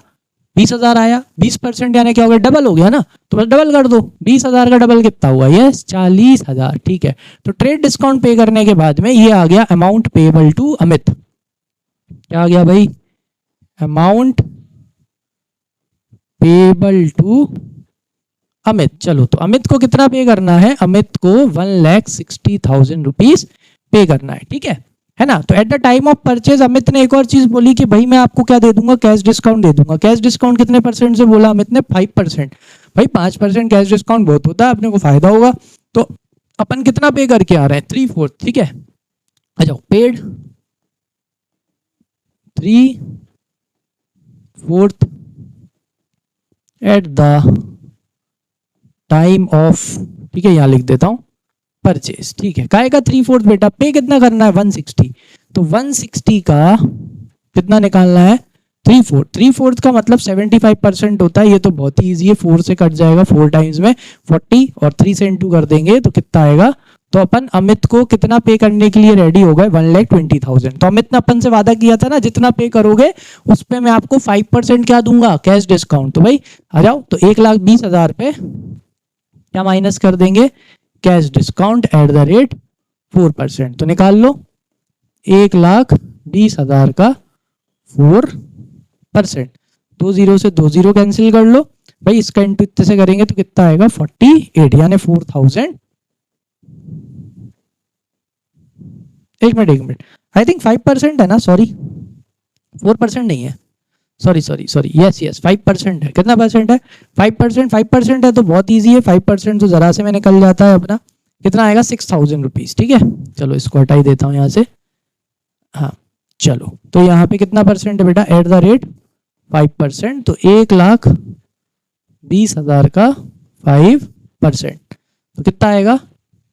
20,000 आया, 20% यानी क्या हो गया, डबल हो गया ना, तो बस डबल कर दो, 20,000 का डबल कितना हुआ, यस 40,000। ठीक है, तो ट्रेड डिस्काउंट पे करने के बाद में ये आ गया अमाउंट पेबल टू अमित। क्या आ गया भाई, अमाउंट पेबल टू अमित। चलो तो अमित को कितना पे करना है, अमित को 1,60,000 रुपीज पे करना है। ठीक है ना। तो at the time of purchase Amit ने एक और चीज बोली कि भाई मैं आपको क्या दे दूंगा, कैश डिस्काउंट दे दूंगा। कैश डिस्काउंट कितने परसेंट से बोला अमित ने, 5%। भाई 5% कैश डिस्काउंट बहुत होता है, अपने को फायदा होगा। तो अपन कितना पे करके आ रहे हैं, 3/4। ठीक है, आ जाओ, paid 3/4 at the time of, ठीक है यहां लिख देता हूं, परचेज। ठीक है, काय का 3/4 बेटा, पे कितना करना है, 160। तो 160 का कितना निकालना है, 3/4। 3/4 का मतलब 75% होता है, ये तो बहुत ही ईजी है, 4 से कट जाएगा, 4 टाइम्स में 40 और 3 से इंटू कर देंगे तो कितना आएगा। तो अपन अमित को कितना पे करने के लिए रेडी हो गए, 1,20,000। तो अमित ने अपन से वादा किया था ना, जितना पे करोगे उस पे मैं आपको 5% क्या दूंगा, कैश डिस्काउंट। तो भाई आ जाओ, तो 1,20,000 पे क्या माइनस कर देंगे, cash discount at the rate 4%। तो निकाल लो 1,20,000 का 4%। 2 0 से 2 0 कैंसिल कर लो भाई, इसका इंटू इतने से करेंगे तो कितना आएगा 48, यानी 4,000। एक मिनट आई थिंक 5% है ना, सॉरी 4% नहीं है, सॉरी यस 5% है। कितना परसेंट है, 5%। 5% है तो बहुत ईजी है, 5% तो जरा से में निकल जाता है अपना। कितना आएगा 6,000 रुपीज। ठीक है, चलो इसको हटाई देता हूँ यहाँ से। हाँ चलो, तो यहाँ पे कितना परसेंट है बेटा, एट द रेट 5%, तो 1,20,000 का 5%, तो कितना आएगा,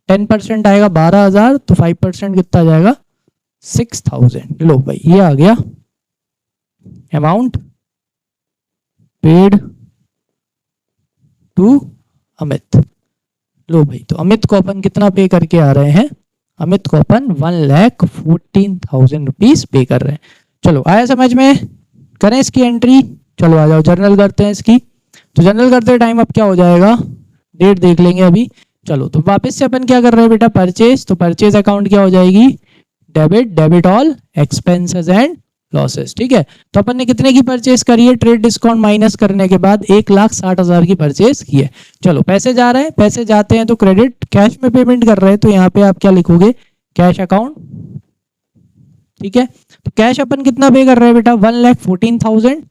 10% आएगा 12,000, तो 5% कितना आ जाएगा 6,000। लो भाई ये आ गया अमाउंट पेड टू अमित। लो भाई, तो अमित को अपन कितना पे करके आ रहे हैं, अमित को अपन 1,14,000 रुपीज पे कर रहे हैं। चलो आया समझ में, करें इसकी एंट्री। चलो आ जाओ जर्नल करते हैं इसकी। तो जर्नल करते टाइम अब क्या हो जाएगा, डेट देख लेंगे अभी। चलो तो वापस से अपन क्या कर रहे हैं बेटा, परचेज। तो परचेज अकाउंट क्या हो जाएगी, debit all expenses and losses. ठीक है, तो अपन ने कितने की परचेज करी है, ट्रेड डिस्काउंट माइनस करने के बाद 1,60,000 की परचेज की है। चलो पैसे जा रहे हैं, पैसे जाते हैं तो क्रेडिट, कैश में पेमेंट कर रहे हैं, तो यहाँ पे आप क्या लिखोगे, कैश अकाउंट। ठीक है, तो कैश अपन कितना पे कर रहे हैं बेटा, 1,14,000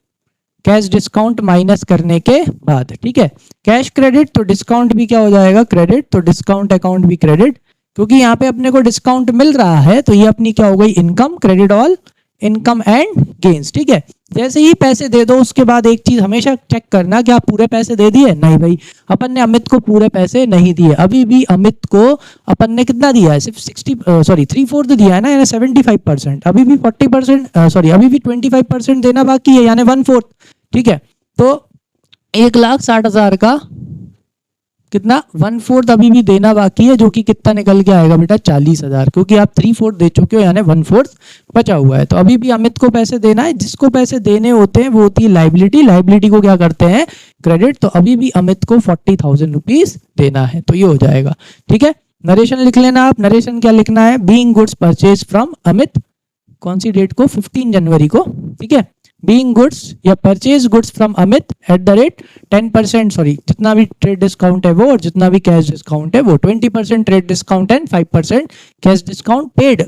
कैश डिस्काउंट माइनस करने के बाद। ठीक है, कैश क्रेडिट, तो डिस्काउंट भी क्या हो जाएगा, क्रेडिट, तो डिस्काउंट अकाउंट भी क्रेडिट, क्योंकि यहाँ पे अपने को डिस्काउंट मिल रहा है, तो ये अपनी क्या हो गई, income, credit all income and gains. ठीक है, जैसे ही पैसे दे दो उसके बाद एक चीज हमेशा चेक करना कि आप पूरे पैसे दे दिए, नहीं भाई अपन ने अमित को पूरे पैसे नहीं दिए, अभी भी अमित को अपन ने कितना दिया है, सिर्फ 3/4 दिया है ना, यानी 75%, अभी भी 40%, सॉरी अभी भी 25% देना बाकी है, यानी 1/4। ठीक है, तो 1,60,000 का कितना 1/4 अभी भी देना बाकी है, जो कि कितना निकल के आएगा बेटा 40,000, क्योंकि आप 3/4 दे चुके हो, यानी 1/4 बचा हुआ है। तो अभी भी अमित को पैसे देना है, जिसको पैसे देने होते हैं वो होती है लाइबिलिटी, लाइबिलिटी को क्या करते हैं, क्रेडिट। तो अभी भी अमित को 40,000 रुपीज देना है, तो ये हो जाएगा। ठीक है, नरेशन लिख लेना आप। नरेशन क्या लिखना है, being goods purchase from Amit, कौन सी डेट को, 15 जनवरी को। ठीक है, बीइंग गुड्स या purchase goods from Amit eight the rate 10%, sorry जितना भी ट्रेड डिस्काउंट है वो, और जितना भी कैश डिस्काउंट है वो, 20% trade discount and 5% cash discount, paid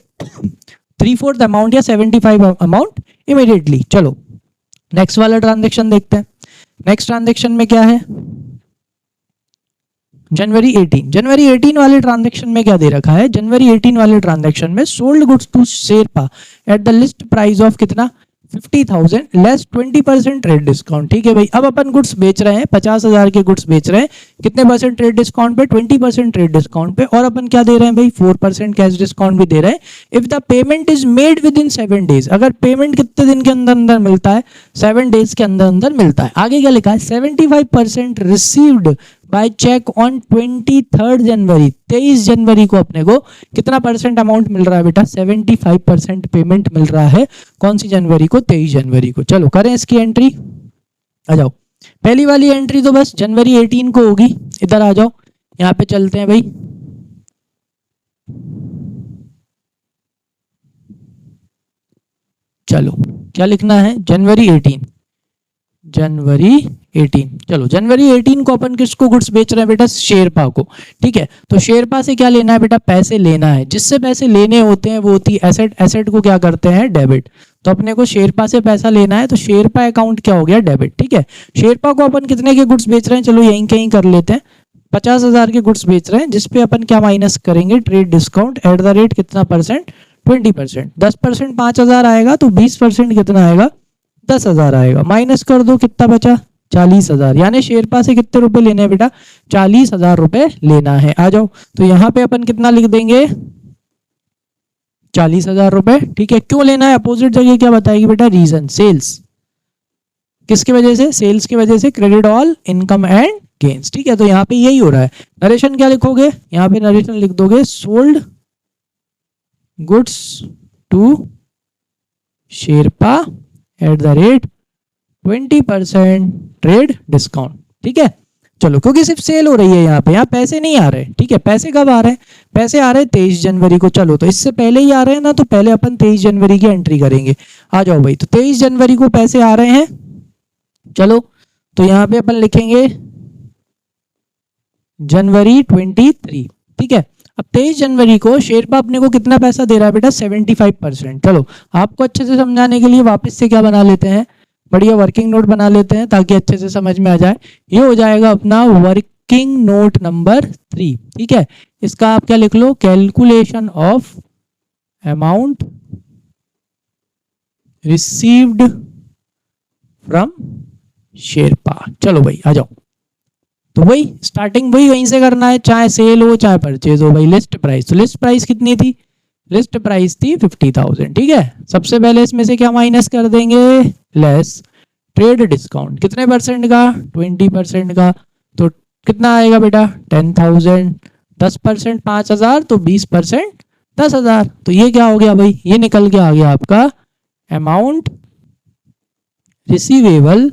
3/4 amount या 75 अमाउंट इमीडिएटली। चलो नेक्स्ट वाला ट्रांजेक्शन देखते हैं। नेक्स्ट ट्रांजेक्शन में क्या है, जनवरी 18 वाले ट्रांजेक्शन में क्या दे रखा है, जनवरी 18 वाले ट्रांजेक्शन में sold goods to Sherpa at the list price of कितना 50,000 लेस 20% ट्रेड डिस्काउंट। ठीक है भाई, अब अपन गुड्स बेच रहे हैं, 50,000 के गुड्स बेच रहे हैं, कितने परसेंट ट्रेड डिस्काउंट पे, 20% ट्रेड डिस्काउंट पे, और अपन क्या दे रहे हैं भाई 4% कैश डिस्काउंट भी दे रहे हैं। If the payment is made with in 7 days, अगर पेमेंट कितने दिन के अंदर अंदर मिलता है, 7 डेज के अंदर अंदर मिलता है। आगे क्या लिखा है, 75% रिसीव्ड बाय चेक ऑन 23 जनवरी, 23 जनवरी को अपने को कितना परसेंट अमाउंट मिल रहा है बेटा, 75% पेमेंट मिल रहा है। कौन सी जनवरी को, 23 जनवरी को। चलो करें इसकी एंट्री, आ जाओ। पहली वाली एंट्री तो बस जनवरी 18 को होगी, इधर आ जाओ, यहाँ पे चलते हैं भाई। चलो क्या लिखना है, जनवरी 18, चलो जनवरी 18 को अपन किसको गुड्स बेच रहे हैं बेटा, शेरपा को। ठीक है, तो शेरपा से क्या लेना है बेटा, पैसे लेना है, जिससे पैसे लेने होते हैं वो होती है एसेट, एसेट को क्या करते हैं, डेबिट। तो अपने को शेरपा से पैसा लेना है, तो शेरपा अकाउंट क्या हो गया, डेबिट। ठीक है, शेरपा को अपन कितने के गुड्स बेच रहे हैं, चलो यहीं कहीं कर लेते हैं, 50,000 के गुड्स बेच रहे हैं, जिसपे अपन क्या माइनस करेंगे, trade discount at the rate कितना परसेंट, 20%। 10% 5,000 आएगा, तो 20% कितना आएगा, 10,000 आएगा, माइनस कर दो कितना बचा, 40,000। यानी शेरपा से कितने रुपए लेने हैं बेटा, 40,000 रुपए लेना है। आ जाओ, तो यहाँ पे अपन कितना लिख देंगे, 40,000 रुपए। ठीक है, क्यों लेना है, अपोजिट जगह क्या बताएगी बेटा, रीजन, सेल्स, किसकी वजह से, सेल्स की वजह से, credit all income and gains. ठीक है, तो यहाँ पे यही हो रहा है। नरेशन क्या लिखोगे, यहाँ पे नरेशन लिख दोगे, sold goods to Sherpa at the rate 20% trade discount. ठीक है, चलो, क्योंकि सिर्फ सेल हो रही है यहाँ पे, यहाँ पैसे नहीं आ रहे, ठीक है। पैसे कब आ रहे हैं? पैसे आ रहे हैं 23 जनवरी को। चलो, तो इससे पहले ही आ रहे हैं ना, तो पहले अपन 23 जनवरी की एंट्री करेंगे। आ जाओ भाई, तो 23 जनवरी को पैसे आ रहे हैं। चलो, तो यहाँ पे अपन लिखेंगे जनवरी 23, ठीक है। अब 23 जनवरी को शेरपा अपने को कितना पैसा दे रहा है बेटा? 75%। चलो, आपको अच्छे से समझाने के लिए वापस से क्या बना लेते हैं, बढ़िया वर्किंग नोट बना लेते हैं ताकि अच्छे से समझ में आ जाए। ये हो जाएगा अपना वर्किंग नोट नंबर 3, ठीक है। इसका आप क्या लिख लो? Calculation of amount received from Sherpa. चलो भाई, आ जाओ। तो वही स्टार्टिंग वही वहीं से करना है, चाहे सेल हो चाहे परचेज हो भाई। लिस्ट प्राइस, तो लिस्ट प्राइस कितनी थी? लिस्ट प्राइस थी 50,000, ठीक है। सबसे पहले इसमें से क्या माइनस कर देंगे? Less trade discount. कितने परसेंट का? 20% का। तो कितना आएगा बेटा? 10,000। 10% 5,000, तो 20% 10,000। तो ये क्या हो गया भाई? ये निकल के आ गया आपका अमाउंट रिसीवेबल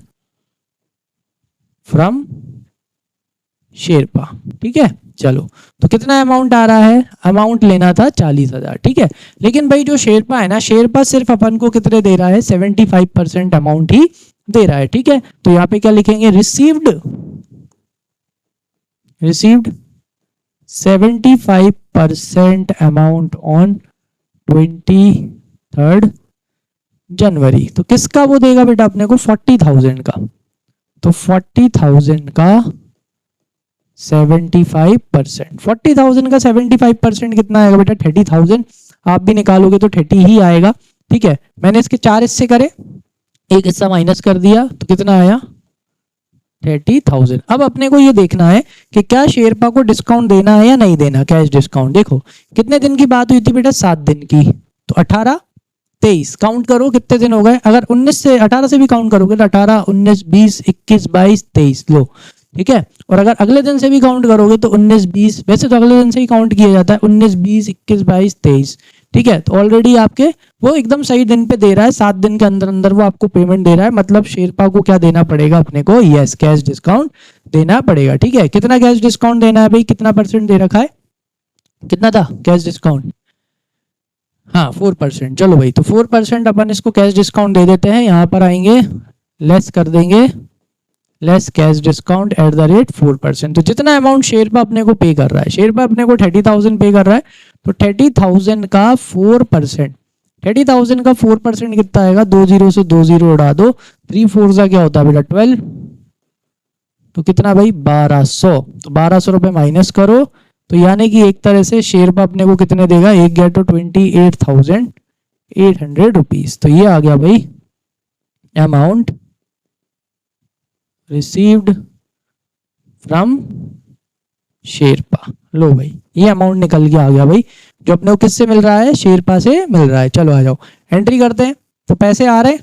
फ्रॉम शेरपा, ठीक है। चलो, तो कितना अमाउंट आ रहा है? अमाउंट लेना था 40,000, ठीक है। लेकिन भाई जो शेरपा है ना, शेरपा सिर्फ अपन को कितने दे रहा है? 75% अमाउंट ही दे रहा है, ठीक है। तो यहाँ पे क्या लिखेंगे? रिसीव्ड 75% अमाउंट ऑन 23 जनवरी। तो किसका वो देगा बेटा अपने को? 40,000 का। तो 40,000 का 75%, 40,000 का 75% कितना आएगा बेटा? 30,000। आप भी निकालोगे तो 30 ही आएगा, ठीक है। मैंने इसके 4 हिस्से करे, एक हिस्सा माइनस कर दिया, तो कितना आया? 30,000। अब अपने को ये देखना है कि क्या शेरपा को डिस्काउंट देना है या नहीं देना, कैश डिस्काउंट। देखो, कितने दिन की बात हुई थी बेटा? 7 दिन की। तो 18 23 काउंट करो कितने दिन हो गए। अगर 19 से 18 से भी काउंट करोगे तो 18 19 20 21 22 23 लो, ठीक है। और अगर अगले दिन से भी काउंट करोगे तो 19 20, वैसे तो अगले दिन से ही काउंट किया जाता है, 19 20 21 22 23, ठीक है। तो ऑलरेडी आपके वो एकदम सही दिन पे दे रहा है, 7 दिन के अंदर अंदर वो आपको पेमेंट दे रहा है। मतलब शेरपा को क्या देना पड़ेगा अपने को? यस, कैश डिस्काउंट देना पड़ेगा, ठीक है। कितना कैश डिस्काउंट देना है भाई? कितना परसेंट दे रखा है? कितना था कैश डिस्काउंट? हाँ, 4%। चलो भाई, तो 4% अपन इसको कैश डिस्काउंट दे देते हैं। यहाँ पर आएंगे, लेस कर देंगे, less cash discount at the rate 4%। तो जितना अमाउंट शेरपा अपने को पे कर रहा है, शेरपा अपने को 30,000 पे कर रहा है, तो 30,000 का 4%, 30,000 का 4% कितना आएगा? 2 0 से 2 0 उड़ा दो, 3 4 का क्या होता है बेटा? 12। तो कितना भाई? 1200। तो 1200 रुपये माइनस करो, तो यानी कि एक तरह से शेरपा अपने को कितने देगा? एक गया तो 28,800 रुपीज। तो ये आ गया भाई अमाउंट रिसीव्ड फ्रॉम शेरपा। लो भाई, ये अमाउंट निकल के आ गया भाई, जो अपने को किससे मिल रहा है? शेरपा से मिल रहा है। चलो आ जाओ, एंट्री करते हैं। तो पैसे आ रहे हैं,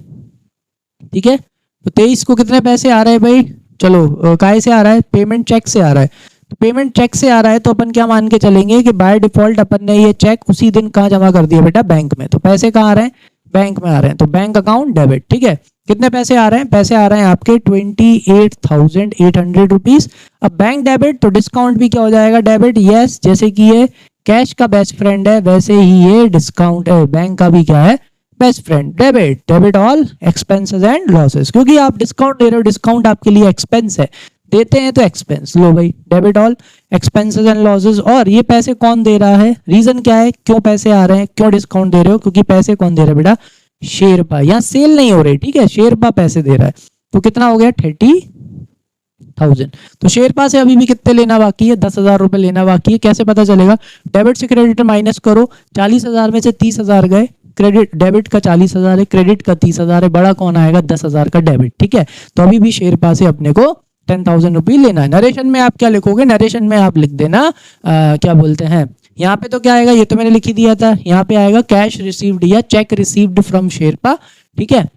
ठीक है। तो 23 को कितने पैसे आ रहे हैं भाई? चलो, काहे से आ रहा है? पेमेंट चेक से आ रहा है। तो पेमेंट चेक से आ रहा है, तो अपन क्या मान के चलेंगे कि बाय डिफॉल्ट अपन ने ये चेक उसी दिन कहाँ जमा कर दिया बेटा? बैंक में। तो पैसे कहाँ आ रहे हैं? बैंक में आ रहे हैं। तो बैंक अकाउंट डेबिट, ठीक है। कितने पैसे आ रहे हैं? पैसे आ रहे हैं आपके 28,800 रुपीज। अब बैंक डेबिट, तो डिस्काउंट भी क्या हो जाएगा? डेबिट। यस, जैसे कि ये कैश का बेस्ट फ्रेंड है वैसे ही ये डिस्काउंट है, बैंक का भी क्या है? Best friend. Debit, debit all expenses and losses. क्योंकि आप डिस्काउंट दे रहे हो, डिस्काउंट आपके लिए एक्सपेंस है, देते हैं तो एक्सपेंस। लो भाई, debit all expenses and losses. और ये पैसे कौन दे रहा है? रीजन क्या है, क्यों पैसे आ रहे हैं, क्यों डिस्काउंट दे रहे हो? क्योंकि पैसे कौन दे रहा है बेटा? शेरपा। यहाँ सेल नहीं हो रही, ठीक है, शेरपा पैसे दे रहा है। तो कितना हो गया? 30,000। तो शेरपा से अभी भी कितने लेना बाकी है? 10,000 रुपए लेना बाकी है। कैसे पता चलेगा? डेबिट से क्रेडिट माइनस करो, 40,000 में से 30,000 गए, क्रेडिट डेबिट का 40,000 है, क्रेडिट का 30,000 है, बड़ा कौन आएगा? 10,000 का डेबिट, ठीक है। तो अभी भी शेरपा से अपने को 10,000 रुपये लेना है। नरेशन में आप क्या लिखोगे? नरेशन में आप लिख देना क्या बोलते हैं, यहाँ पे तो क्या आएगा? ये तो मैंने लिख ही दिया था। यहाँ पे आएगा कैश रिसीव्ड या चेक रिसीव्ड फ्रॉम शेरपा, ठीक है।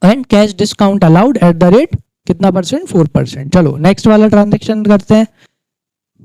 And cash discount allowed at the rate कितना परसेंट? 4%। चलो नेक्स्ट वाला ट्रांजेक्शन करते हैं,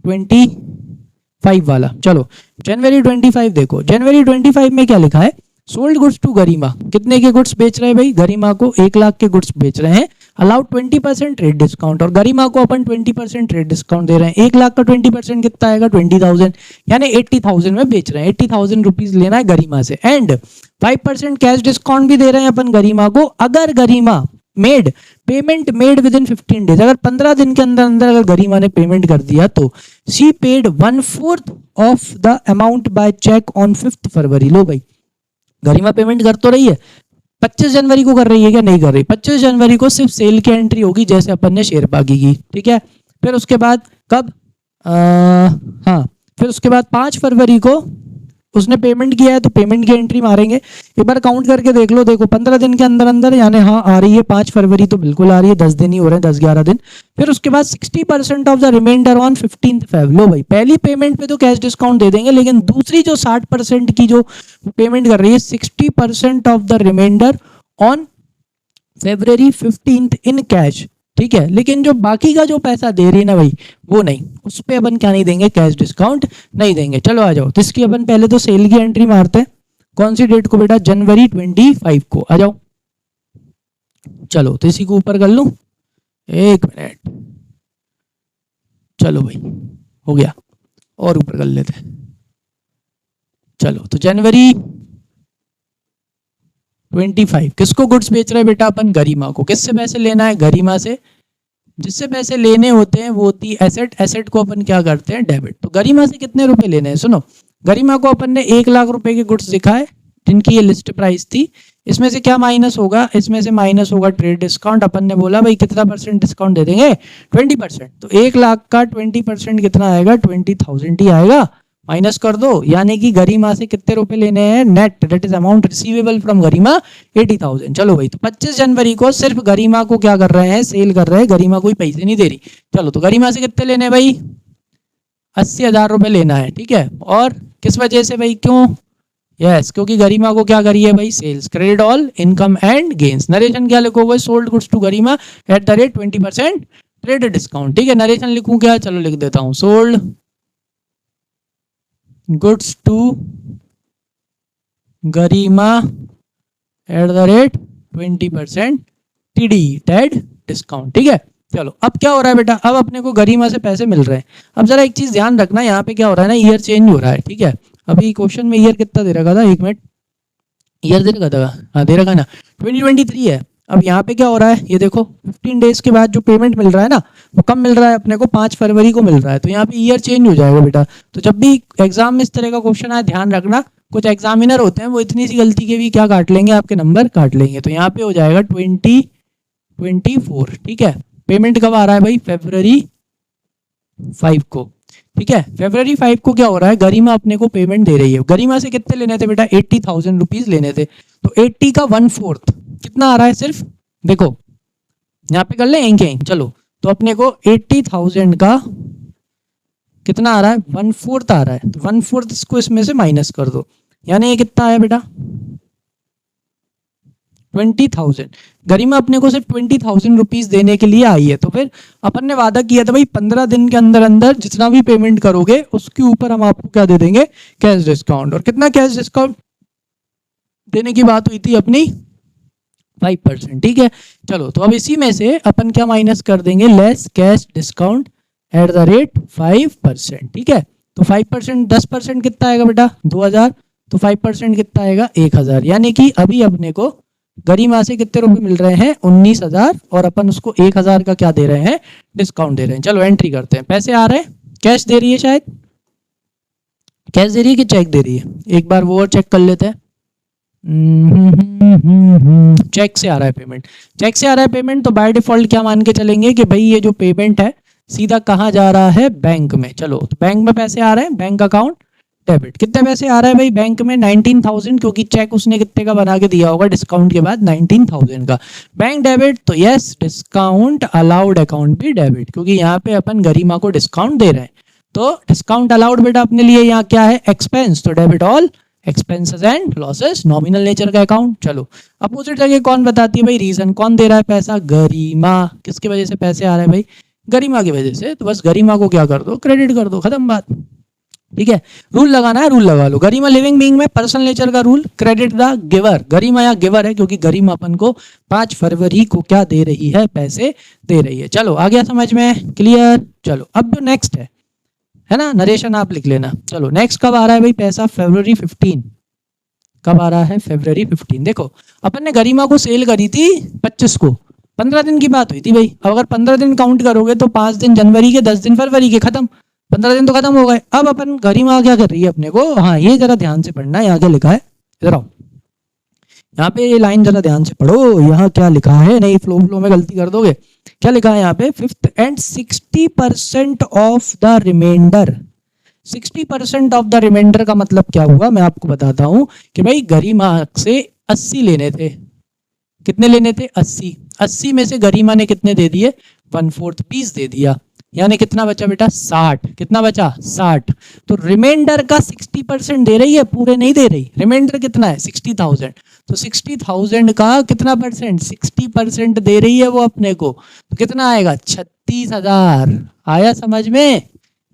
25 वाला। चलो जनवरी 25 देखो, जनवरी 25 में क्या लिखा है? सोल्ड गुड्स टू गरिमा। कितने के गुड्स बेच रहे हैं भाई? गरिमा को 1 लाख के गुड्स बेच रहे हैं। अलाउड 20% रेट डिस्काउंट, और गरिमा को अपन 20% रेट डिस्काउंट दे रहे हैं। 1 लाख का 20% कितना आएगा 20,000, यानी 80,000 में बेच रहे हैं, 80,000 रुपीज लेना है गरिमा से। एंड 5% कैश डिस्काउंट भी दे रहे हैं अपन गरिमा को, अगर Garima made payment made within 15 days, अगर 15 दिन के अंदर अंदर अगर गरिमा ने पेमेंट कर दिया तो she paid 1/4 of the amount by cheque on 5 February. लो भाई, गरिमा पेमेंट कर तो रही है, 25 जनवरी को कर रही है क्या? नहीं कर रही। 25 जनवरी को सिर्फ सेल की एंट्री होगी, जैसे अपन ने शेयर बागी की, ठीक है। फिर उसके बाद कब, हाँ, फिर उसके बाद 5 फरवरी को उसने पेमेंट किया है तो पेमेंट की एंट्री मारेंगे। एक बार काउंट करके देख लो, देखो 15 दिन के अंदर अंदर, यानी हाँ आ रही है 5 फरवरी तो बिल्कुल आ रही है, 10 दिन ही हो रहे हैं, 10-11 दिन। फिर उसके बाद 60% of the reminder on 15 Feb. लो भाई, पहली पेमेंट पे तो कैश डिस्काउंट दे देंगे, लेकिन दूसरी जो 60% की जो पेमेंट कर रही है, 60% of the reminder on February 15 in cash, ठीक है। लेकिन जो बाकी का जो पैसा दे रही है ना भाई, वो नहीं, उस पर अपन क्या नहीं देंगे, कैश डिस्काउंट नहीं देंगे। चलो आ जाओ, तो इसकी अपन पहले तो सेल की एंट्री मारते हैं। कौन सी डेट को बेटा? जनवरी 25 को। आ जाओ, चलो तो इसी को ऊपर कर लूं, 1 मिनट, चलो भाई हो गया, और ऊपर कर लेते हैं। चलो तो जनवरी 25 किसको गुड्स बेच रहे हैं बेटा? अपन गरिमा को। किससे पैसे लेना है? गरिमा से। जिससे पैसे लेने होते हैं वो होती है एसेट, एसेट को अपन क्या करते हैं? डेबिट। तो गरिमा से कितने रुपए लेने हैं? सुनो, गरिमा को अपन ने 1 लाख रुपए के गुड्स दिखाए, जिनकी ये लिस्ट प्राइस थी। इसमें से क्या माइनस होगा? इसमें से माइनस होगा ट्रेड डिस्काउंट। अपन ने बोला भाई कितना परसेंट डिस्काउंट दे देंगे? 20%। तो 1 लाख का 20% कितना आएगा? 20,000 ही आएगा। माइनस कर दो, यानी कि गरिमा से कितने रुपए लेने हैं? Net, that is amount receivable from Garima 80,000। चलो भाई, तो 25 जनवरी को सिर्फ गरिमा को क्या कर रहे हैं? सेल कर रहे हैं, गरिमा कोई पैसे नहीं दे रही। चलो तो गरिमा से कितने लेने हैं भाई? 80,000 रुपए लेना है, ठीक है। और किस वजह से भाई? क्यों? यस, क्योंकि गरिमा को क्या करिए भाई? Sales. Credit all income and gains. Narration क्या लिखोगे? Sold goods to Garima at the rate 20% trade discount, ठीक है। नरेशन लिखूं क्या? चलो लिख देता हूं, sold goods to Garima at the rate 20% TD टेड डिस्काउंट, ठीक है। चलो अब क्या हो रहा है बेटा? अब अपने को गरिमा से पैसे मिल रहे हैं। अब जरा एक चीज ध्यान रखना, यहाँ पे क्या हो रहा है ना, ईयर चेंज हो रहा है, ठीक है। अभी क्वेश्चन में ईयर कितना दे रखा था? 1 मिनट, ईयर दे रखा था, हाँ दे रखा ना, 2023 है। अब यहाँ पे क्या हो रहा है? ये देखो 15 डेज के बाद जो पेमेंट मिल रहा है ना, वो कब मिल रहा है अपने को? 5 फरवरी को मिल रहा है। तो यहाँ पे ईयर चेंज हो जाएगा बेटा। तो जब भी एग्जाम में इस तरह का क्वेश्चन आए, ध्यान रखना, कुछ एग्जामिनर होते हैं वो इतनी सी गलती के भी क्या काट लेंगे? आपके नंबर काट लेंगे। तो यहाँ पे हो जाएगा 2024, ठीक है। पेमेंट कब आ रहा है भाई? February 5 को, ठीक है। February 5 को क्या हो रहा है? गरिमा अपने को पेमेंट दे रही है। गरिमा से कितने लेने थे बेटा? 80,000 रुपीज लेने थे। तो 80 का 1/4 कितना आ रहा है? सिर्फ देखो यहाँ पे कर ले यहीं। चलो तो अपने को 80,000 का कितना आ रहा है? 1/4 आ रहा है। तो 1/4 इसको इसमें से माइनस कर दो, यानी ये कितना आया बेटा? 20,000। गरिमा अपने को सिर्फ 20,000 रुपीज देने के लिए आई है। तो फिर अपन ने वादा किया था भाई 15 दिन के अंदर अंदर जितना भी पेमेंट करोगे उसके ऊपर हम आपको क्या दे देंगे? Cash discount. और कितना कैश डिस्काउंट देने की बात हुई थी अपनी? 5%, ठीक है। चलो तो अब इसी में से अपन क्या माइनस कर देंगे? Less cash discount at the rate 5%, ठीक है। तो 5%, 10% कितना आएगा बेटा? 2,000। तो 5% कितना आएगा? 1,000। यानी कि अभी अपने को गरिमा से कितने रुपए मिल रहे हैं? 19,000, और अपन उसको 1,000 का क्या दे रहे हैं? डिस्काउंट दे रहे हैं। चलो एंट्री करते हैं। पैसे आ रहे हैं, कैश दे रही है, शायद कैश दे रही है कि चेक दे रही है? एक बार वो और चेक कर लेते हैं। चेक से आ रहा है पेमेंट, चेक से आ रहा है पेमेंट। तो बाय डिफॉल्ट क्या मान के चलेंगे कि भाई ये जो पेमेंट है सीधा कहाँ जा रहा है? बैंक में। चलो तो बैंक में पैसे आ रहे हैं, बैंक अकाउंट डेबिट। कितने पैसे आ रहे हैं भाई बैंक में? 19,000, क्योंकि चेक उसने कितने का बना के दिया होगा डिस्काउंट के बाद? 19,000 का। बैंक डेबिट, तो यस, डिस्काउंट अलाउड अकाउंट भी डेबिट, क्योंकि यहाँ पे अपन गरिमा को डिस्काउंट दे रहे हैं। तो डिस्काउंट अलाउड बेटा अपने लिए यहाँ क्या है? एक्सपेंस। तो debit all expenses and losses, nominal nature का अकाउंट। चलो अपोजिट जगह कौन बताती है भाई? रीजन। कौन दे रहा है पैसा? गरिमा। किसकी वजह से पैसे आ रहे हैं भाई? गरिमा की वजह से। तो बस गरिमा को क्या कर दो? क्रेडिट कर दो, खत्म बात। ठीक है, रूल लगाना है, रूल लगा लो। गरिमा लिविंग बीइंग में पर्सनल नेचर का रूल, क्रेडिट द गिवर। गरिमा या गिवर है क्योंकि गरिमा अपन को 5 फरवरी को क्या दे रही है, पैसे दे रही है। चलो आ गया समझ में, क्लियर। चलो अब जो नेक्स्ट है ना, नरेशन आप लिख लेना। चलो नेक्स्ट कब आ रहा है भाई पैसा, February 15। कब आ रहा है, February 15। देखो अपन ने गरिमा को सेल करी थी 25 को, 15 दिन की बात हुई थी भाई। अब अगर 15 दिन काउंट करोगे तो 5 दिन जनवरी के, 10 दिन फरवरी के, खत्म। 15 दिन तो खत्म हो गए। अब अपन गरिमा क्या कर रही है अपने को, हाँ ये जरा ध्यान से पढ़ना है, यहाँ क्या लिखा है, इधर आओ, यहाँ पे ये लाइन जरा ध्यान से पढ़ो, यहाँ क्या लिखा है, नहीं फ्लो फ्लो में गलती कर दोगे। क्या लिखा है यहाँ पे, 5th and 60% of the reminder. 60% of the reminder का मतलब क्या हुआ, मैं आपको बताता हूं कि भाई गरिमा से 80 लेने थे। कितने लेने थे, 80। 80 में से गरिमा ने कितने दे दिए, 1/4, 20 दे दिया, यानी कितना बचा बेटा, 60। कितना बचा, 60। तो रिमाइंडर का 60% दे रही है, पूरे नहीं दे रही। रिमाइंडर कितना है, 60,000। तो 60,000 का कितना परसेंट, 60% दे रही है वो अपने को, तो कितना आएगा, 36,000। आया समझ में,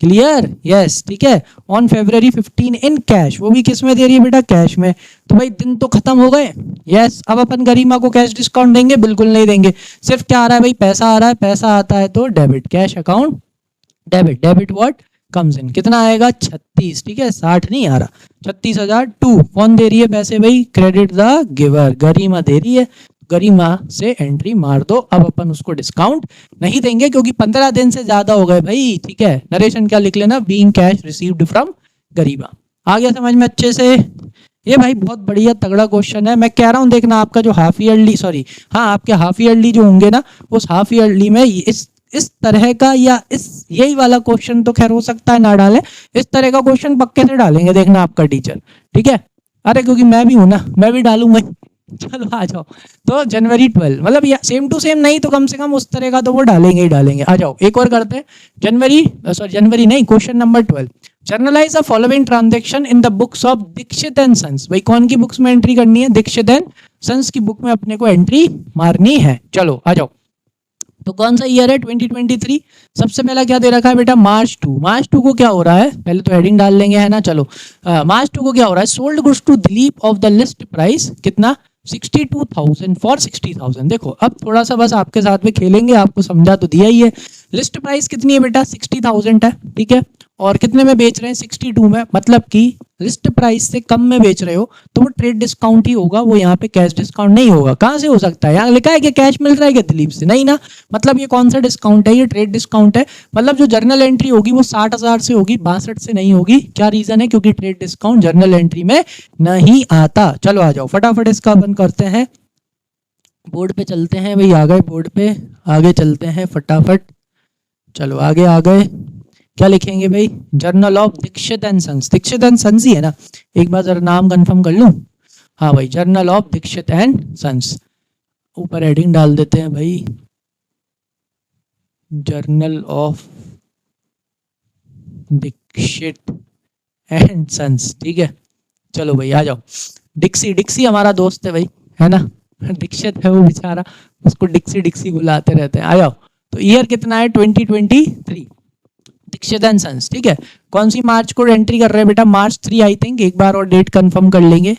क्लियर, यस, ठीक है। ऑन February 15 इन कैश, वो भी किस में दे रही है बेटा, कैश में। तो भाई दिन तो खत्म हो गए, यस। अब अपन गरिमा को कैश डिस्काउंट देंगे, बिल्कुल नहीं देंगे। सिर्फ क्या आ रहा है भाई, पैसा आ रहा है। पैसा आता है तो debit, cash account debit. Debit what comes in, कितना आएगा, 36, ठीक है, 60 नहीं आ रहा, 36,000 टू। कौन दे रही है पैसे भाई, क्रेडिट द गिवर, गरिमा दे रही है। गरिमा से एंट्री मार दो। अब अपन उसको डिस्काउंट नहीं देंगे क्योंकि 15 दिन से ज्यादा हो गए भाई, ठीक है। नरेशन क्या लिख लेना, बीइंग कैश रिसीव्ड फ्रॉम गरिमा। आ गया समझ में अच्छे से। ये भाई बहुत बढ़िया तगड़ा क्वेश्चन है, मैं कह रहा हूँ देखना आपका जो हाफ ईयरली, सॉरी हाँ आपके हाफ ईयरली जो होंगे ना, उस हाफ ईयरली में इस तरह का या इस यही वाला क्वेश्चन तो खैर हो सकता है ना डालें, इस तरह का क्वेश्चन पक्के से डालेंगे देखना आपका टीचर, ठीक है। अरे क्योंकि मैं भी हूं ना, मैं भी डालूंगा। चलो आ जाओ। तो जनवरी 12 मतलब या सेम टू सेम नहीं तो कम से कम उस तरह का तो वो डालेंगे ही डालेंगे। आ जाओ एक और करते हैं। जनवरी नहीं, question number 12, journalise the following transaction in the books of Dikshit and sons. भाई कौन की बुक्स में एंट्री करनी है, दीक्षित एंड सन्स की बुक में अपने को एंट्री मारनी है। चलो आ जाओ। तो कौन सा ईयर है, 2023। सबसे पहला क्या दे रखा है बेटा, मार्च 2। मार्च 2 को क्या हो रहा है, पहले तो हेडिंग डाल लेंगे है ना। चलो मार्च 2 को क्या हो रहा है, sold goods to Dilip of the list price कितना, 62,000 फॉर 60,000। देखो अब थोड़ा सा बस आपके साथ में खेलेंगे, आपको समझा तो दिया ही है। लिस्ट प्राइस कितनी है बेटा, 60,000 है, ठीक है। और कितने में बेच रहे हैं, 62 में, मतलब कि लिस्ट प्राइस से कम में बेच रहे हो तो वो ट्रेड डिस्काउंट ही होगा, वो यहाँ पे कैश डिस्काउंट नहीं होगा। कहाँ से हो सकता है, यहाँ लिखा है कि कैश मिल रहा है क्या दिलीप से, नहीं ना। मतलब ये कौन सा डिस्काउंट है, ये ट्रेड डिस्काउंट है। मतलब जो जर्नल एंट्री होगी वो 60,000 से होगी, 62 से नहीं होगी। क्या रीजन है, क्योंकि ट्रेड डिस्काउंट जर्नल एंट्री में नहीं आता। चलो आ जाओ फटाफट इसका अपन करते हैं, बोर्ड पे चलते हैं भाई। आ गए बोर्ड पे, आगे चलते हैं फटाफट। चलो आगे आ गए। क्या लिखेंगे भाई, journal of Dikshit and sons. Dikshit and sons ही है ना, एक बार जरा नाम कंफर्म कर लूं। हाँ भाई, journal of Dikshit and sons. ऊपर हेडिंग डाल देते हैं भाई, journal of Dikshit and sons, ठीक है। चलो भाई आ जाओ। डिक्सी, डिक्सी हमारा दोस्त है भाई, है ना। दीक्षित है वो बेचारा, उसको डिक्सी डिक्सी बुलाते रहते हैं। आ जाओ। तो ईयर कितना है, 2023, दीक्षित एंड सन्स, ठीक है। कौन सी मार्च को एंट्री कर रहे हैं बेटा, मार्च 3 आई थिंक, एक बार और डेट कंफर्म कर लेंगे,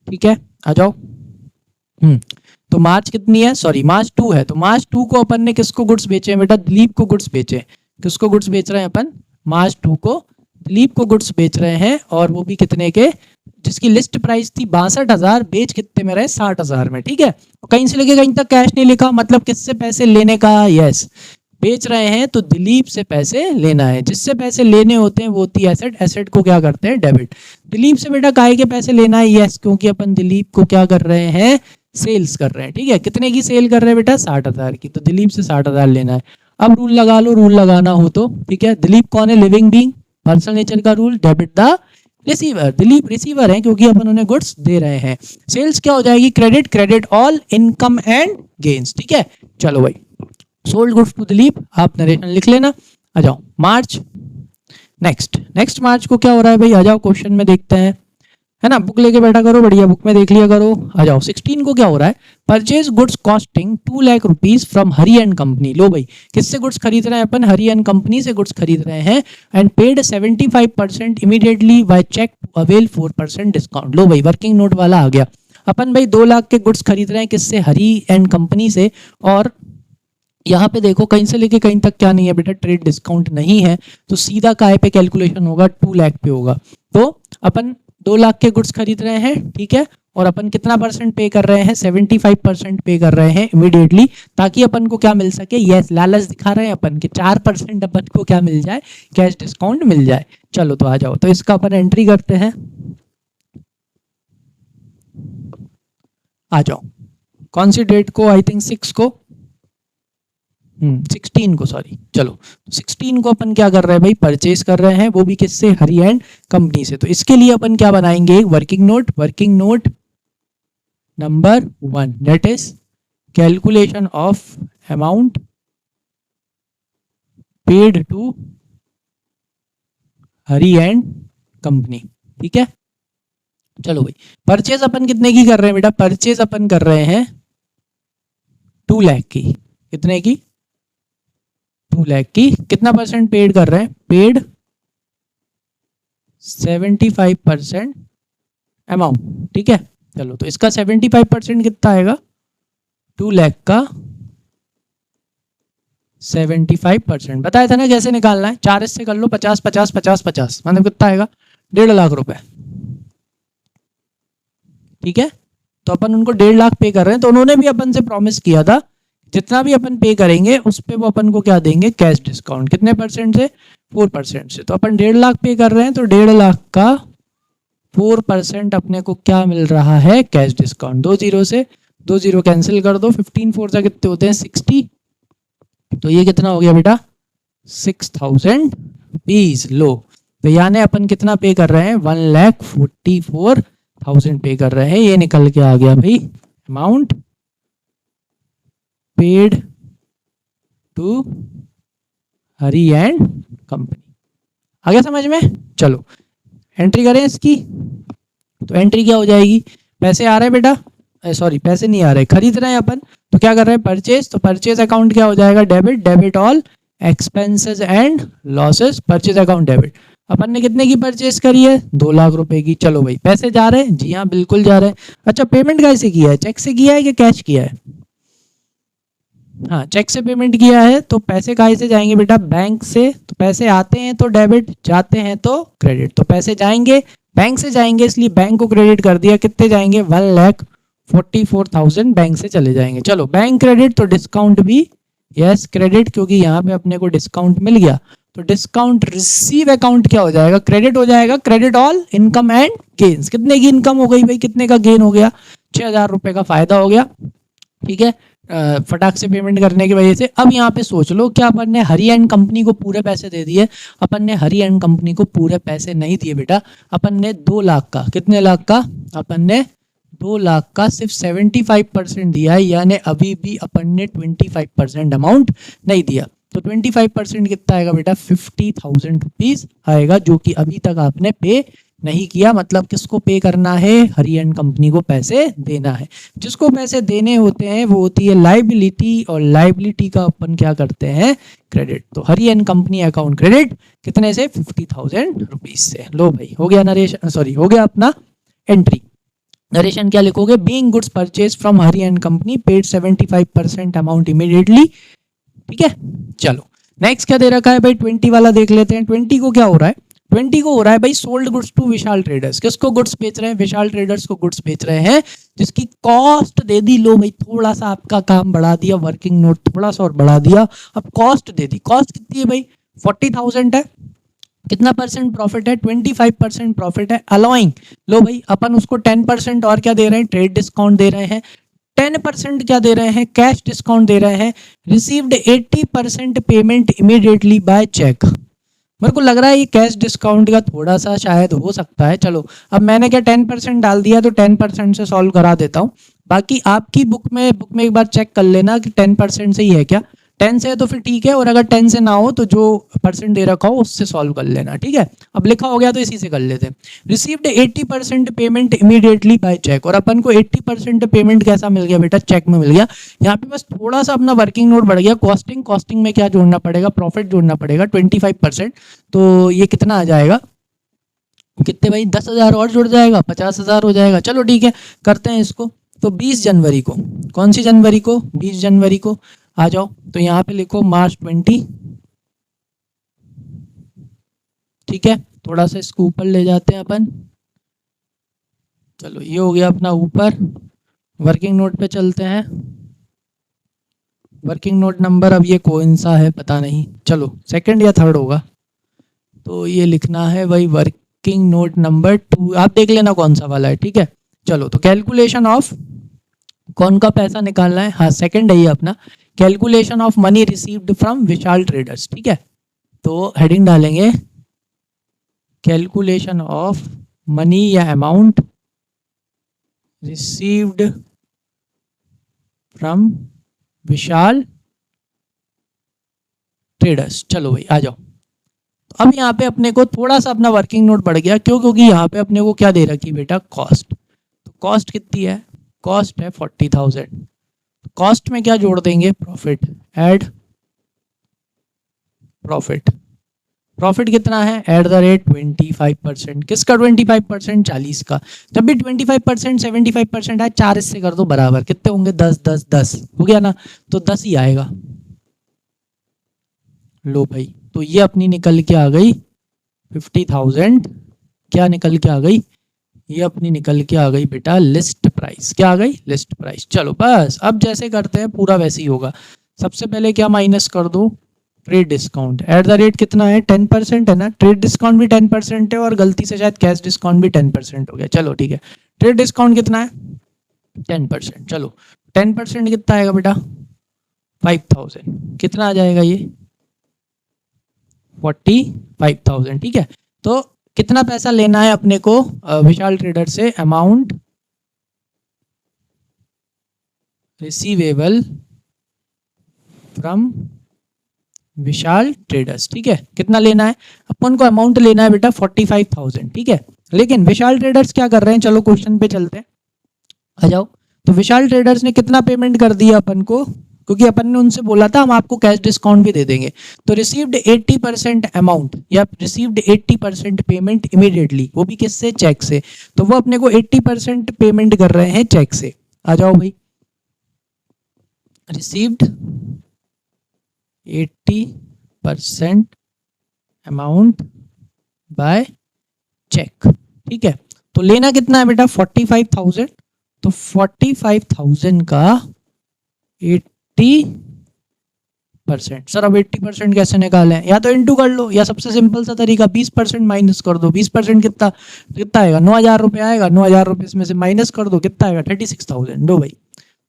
ठीक है। आ जाओ। तो मार्च कितनी है, सॉरी मार्च 2 है। तो मार्च 2 को अपन ने किसको गुड्स बेचे हैं बेटा, दिलीप को गुड्स बेचे। किसको गुड्स बेच रहे हैं अपन, मार्च 2 को दिलीप को गुड्स बेच रहे हैं, और वो भी कितने के, जिसकी लिस्ट प्राइस थी 62,000, बेच कितने में रहे, 60,000 में, ठीक है। कहीं से लेके कहीं तक कैश नहीं लिखा, मतलब किससे पैसे लेने का, यस बेच रहे हैं तो दिलीप से पैसे लेना है। जिससे पैसे लेने होते हैं वो होती है एसेट, एसेट को क्या करते हैं, डेबिट। दिलीप से बेटा काहे के पैसे लेना है, यस क्योंकि अपन दिलीप को क्या कर रहे हैं, सेल्स कर रहे हैं, ठीक है। कितने की सेल कर रहे हैं बेटा, 60,000 की, तो दिलीप से 60,000 लेना है। अब रूल लगा लो, रूल लगाना हो तो, ठीक है। दिलीप कौन है, लिविंग बीइंग, पर्सनल नेचर का rule, debit the receiver. Dilip receiver है क्योंकि अपन उन्हें गुड्स दे रहे हैं। सेल्स क्या हो जाएगी, credit, credit all income and gains, ठीक है। चलो भाई, सोल्ड गुड्स टू दिलीप, आप नरेशन लिख लेना। आ जाओ मार्च, नेक्स्ट मार्च को क्या हो रहा है भाई, आ जाओ क्वेश्चन में देखते हैं। है ना, बुक लेके बैठा करो, बढ़िया बुक में देख लिया करो। आ जाओ 16 को क्या हो रहा है, purchase goods costing 2 lakh rupees from Hari and company. लो भाई किससे गुड्स खरीद रहे हैं अपन, हरी एंड कंपनी से गुड्स खरीद रहे हैं। And paid 75% immediately by cheque to avail 4% discount. लो भाई वर्किंग नोट वाला आ गया। अपन भाई 2 लाख के गुड्स खरीद रहे हैं किससे, हरी एंड कंपनी से। और यहाँ पे देखो कहीं से लेके कहीं तक क्या नहीं है बेटा, ट्रेड डिस्काउंट नहीं है, तो सीधा काय पे कैलकुलेशन होगा, 2 लाख पे होगा। तो अपन 2 लाख के गुड्स खरीद रहे हैं, ठीक है, और अपन कितना परसेंट पे कर रहे हैं, 75% पे कर रहे हैं इमीडिएटली, ताकि अपन को क्या मिल सके, यस लालच दिखा रहे हैं अपन कि 4% अपन को क्या मिल जाए, कैश डिस्काउंट मिल जाए। चलो तो आ जाओ, तो इसका अपन एंट्री करते हैं। आ जाओ, कौन सी डेट को, आई थिंक 6 को, 16 को, सॉरी। चलो 16 को अपन क्या कर रहे हैं भाई, परचेज कर रहे हैं, वो भी किससे, हरी एंड कंपनी से। तो इसके लिए अपन क्या बनाएंगे, एक working note number 1, that is calculation of amount paid to Hari and company, ठीक है। चलो भाई परचेज अपन कितने की कर रहे हैं बेटा, परचेज अपन कर रहे हैं 2 लाख की। कितने की, 2 लाख की। कितना परसेंट पेड कर रहे हैं, पेड 75% अमाउंट, ठीक है। चलो तो इसका 75% कितना आएगा, 2 लाख का 75%। बताया था ना कैसे निकालना है, 4 इससे कर लो, 50 50 50 50, मतलब कितना आएगा, 1.5 लाख रुपए, ठीक है। तो अपन उनको 1.5 लाख पे कर रहे हैं, तो उन्होंने भी अपन से प्रॉमिस किया था जितना भी अपन पे करेंगे उस पे वो अपन को क्या देंगे, कैश डिस्काउंट। कितने परसेंट से, 4% से। तो अपन 1.5 लाख पे कर रहे हैं, तो 1.5 लाख का 4% अपने को क्या मिल रहा है, कैश डिस्काउंट। 2 जीरो से 2 जीरो कैंसिल कर दो, 15 4 से कितने होते हैं, 60। तो ये कितना हो गया बेटा, 6000 रुपीज। लो तो यानी अपन कितना पे कर रहे हैं, 1,44,000 पे कर रहे हैं। ये निकल के आ गया भाई amount paid to Hari and company. आ गया समझ में। चलो एंट्री करें इसकी, तो एंट्री क्या हो जाएगी, पैसे आ रहे हैं बेटा, सॉरी पैसे नहीं आ रहे, खरीद रहे हैं अपन, तो क्या कर रहे हैं, परचेज। तो परचेज अकाउंट क्या हो जाएगा, debit all expenses and losses, purchase account debit. अपन ने कितने की परचेज करी है, 2 लाख रुपए की। चलो भाई पैसे जा रहे हैं, जी हाँ बिल्कुल जा रहे हैं। अच्छा पेमेंट कैसे किया है, चेक से किया है कि कैश किया है, हाँ चेक से पेमेंट किया है। तो पैसे कहाँ से जाएंगे बेटा, बैंक से। तो पैसे आते हैं तो डेबिट, जाते हैं तो क्रेडिट। तो पैसे जाएंगे बैंक से जाएंगे, इसलिए बैंक को क्रेडिट कर दिया। कितने जाएंगे, 1,44,000 बैंक से चले जाएंगे। चलो बैंक क्रेडिट, तो डिस्काउंट भी यस क्रेडिट, क्योंकि यहाँ पे अपने को डिस्काउंट मिल गया। तो डिस्काउंट रिसीव अकाउंट क्या हो जाएगा, क्रेडिट हो जाएगा, credit all income and gains. कितने की इनकम हो गई भाई, कितने का गेन हो गया, 6,000 रुपए का फायदा हो गया, ठीक है, फटाक से पेमेंट करने की वजह से। अब यहाँ पे सोच लो, क्या अपन ने हरी एंड कंपनी को पूरे पैसे दे दिए, अपन ने हरी एंड कंपनी को पूरे पैसे नहीं दिए बेटा। अपन ने 2 लाख का, कितने लाख का, अपन ने 2 लाख का सिर्फ 75% दिया है, यानी अभी भी अपन ने 25% अमाउंट नहीं दिया। तो 25% कितना आएगा बेटा, 50,000 रुपीज आएगा, जो कि अभी तक आपने पे नहीं किया। मतलब किसको पे करना है, हरी एंड कंपनी को पैसे देना है। जिसको पैसे देने होते हैं वो होती है लाइबिलिटी, और लाइबिलिटी का अपन क्या करते हैं, क्रेडिट। तो हरी एंड कंपनी अकाउंट क्रेडिट कितने से, 50,000 रुपीज से। लो भाई हो गया नरेशन, सॉरी हो गया अपना एंट्री। नरेशन क्या लिखोगे, being goods purchase from Hari and company paid 75% amount immediately, ठीक है। चलो नेक्स्ट क्या दे रखा है भाई, 20 वाला देख लेते हैं। 20 को क्या हो रहा है, 20 को हो रहा है भाई sold goods to Vishal traders. किसको गुड्स बेच रहे हैं, विशाल ट्रेडर्स को गुड्स बेच रहे हैं, जिसकी कॉस्ट दे दी। लो भाई थोड़ा सा आपका काम बढ़ा दिया, वर्किंग नोट थोड़ा सा और बढ़ा दिया, अब कॉस्ट दे दी। कॉस्ट कितनी है भाई, 40,000 है। कितना परसेंट प्रॉफिट है, 25% प्रॉफिट है अलाउइंग। लो भाई अपन उसको 10% और क्या दे रहे हैं, ट्रेड डिस्काउंट दे रहे हैं। 10% क्या दे रहे हैं, कैश डिस्काउंट दे रहे हैं। Received 80% payment immediately by cheque. मेरे को लग रहा है ये कैश डिस्काउंट का थोड़ा सा शायद हो सकता है। चलो अब मैंने क्या 10% डाल दिया, तो 10% से सॉल्व करा देता हूँ। बाकी आपकी बुक में एक बार चेक कर लेना कि 10% से ही है क्या। 10 से है तो फिर ठीक है, और अगर 10 से ना हो तो जो परसेंट दे रखा हो उससे सॉल्व कर लेना, ठीक है। अब लिखा हो गया तो इसी से कर लेते हैं। Received 80% payment immediately by cheque, और अपन को 80% पेमेंट कैसा मिल गया बेटा, चेक में मिल गया। यहाँ पे बस थोड़ा सा अपना वर्किंग नोट बढ़ गया। कॉस्टिंग में क्या जोड़ना पड़ेगा, प्रॉफिट जोड़ना पड़ेगा 25%, तो ये कितना आ जाएगा, कितने भाई, 10,000 और जुड़ जाएगा, 50,000 हो जाएगा। चलो ठीक है, करते हैं इसको। तो 20 जनवरी को, कौन सी जनवरी को, 20 जनवरी को आ जाओ। तो यहाँ पे लिखो मार्च 20, ठीक है। थोड़ा सा इसको ऊपर ले जाते हैं अपन। चलो ये हो गया अपना ऊपर। वर्किंग नोट पे चलते हैं। वर्किंग नोट नंबर अब ये कौन सा है पता नहीं, चलो सेकंड या थर्ड होगा। तो ये लिखना है भाई वर्किंग नोट नंबर 2, आप देख लेना कौन सा वाला है, ठीक है। चलो तो कैलकुलेशन ऑफ कौन का पैसा निकालना है, हाँ सेकंड है ये अपना, calculation of money received from Vishal traders, ठीक है। तो हेडिंग डालेंगे कैलकुलेशन ऑफ मनी या amount received from Vishal traders. चलो भाई आ जाओ। तो अब यहाँ पे अपने को थोड़ा सा अपना वर्किंग नोट बढ़ गया, क्यों, क्योंकि यहाँ पे अपने को क्या दे रखी बेटा, कॉस्ट। तो कॉस्ट कितनी है, कॉस्ट है 40,000। कॉस्ट में क्या जोड़ देंगे, प्रॉफिट, ऐड प्रॉफिट। प्रॉफिट कितना है, एट द रेट 25%। किसका 25%, 40 का। जब भी 25% 75% है, 4 इससे कर दो बराबर, कितने होंगे, 10 10 10 हो गया ना, तो 10 ही आएगा। लो भाई, तो ये अपनी निकल के आ गई 50,000, क्या निकल के आ गई, ये अपनी निकल के आ गई बेटा लिस्ट प्राइस। क्या आ गई, लिस्ट प्राइस। चलो बस अब जैसे करते हैं पूरा वैसे ही होगा। सबसे पहले क्या माइनस कर दो, trade discount. Eight the rate कितना है, 10% है ना, ट्रेड डिस्काउंट भी 10% है, और गलती से शायद कैश डिस्काउंट भी 10% हो गया। चलो ठीक है, ट्रेड डिस्काउंट कितना है, 10%। चलो 10% कितना आएगा बेटा, 5,000। कितना आ जाएगा ये, 45,000, ठीक है। तो कितना पैसा लेना है अपने को विशाल ट्रेडर से, amount receivable from Vishal traders, ठीक है। कितना लेना है अपन को, अमाउंट लेना है बेटा 45,000, ठीक है। लेकिन विशाल ट्रेडर्स क्या कर रहे हैं, चलो क्वेश्चन पे चलते हैं, आ जाओ। तो विशाल ट्रेडर्स ने कितना पेमेंट कर दिया अपन को, क्योंकि अपन ने उनसे बोला था हम आपको कैश डिस्काउंट भी दे देंगे। तो रिसीव्ड 80% अमाउंट या रिसीव्ड 80% पेमेंट इमीडिएटली, वो भी किससे, चेक से। तो वो अपने को 80% पेमेंट कर रहे हैं चेक से। आ जाओ भाई, रिसीव्ड 80% अमाउंट बाय चेक, ठीक है। तो लेना कितना है बेटा, 45,000। तो 45,000 का 80%। सर अब 80% कैसे निकालें, या तो इंटू कर लो, या सबसे सिंपल सा तरीका 20% माइनस कर दो। 20% कितना कितना आएगा, 9,000 रुपये आएगा। 9,000 रुपये इसमें से माइनस कर दो, कितना आएगा, 36,000। दो भाई,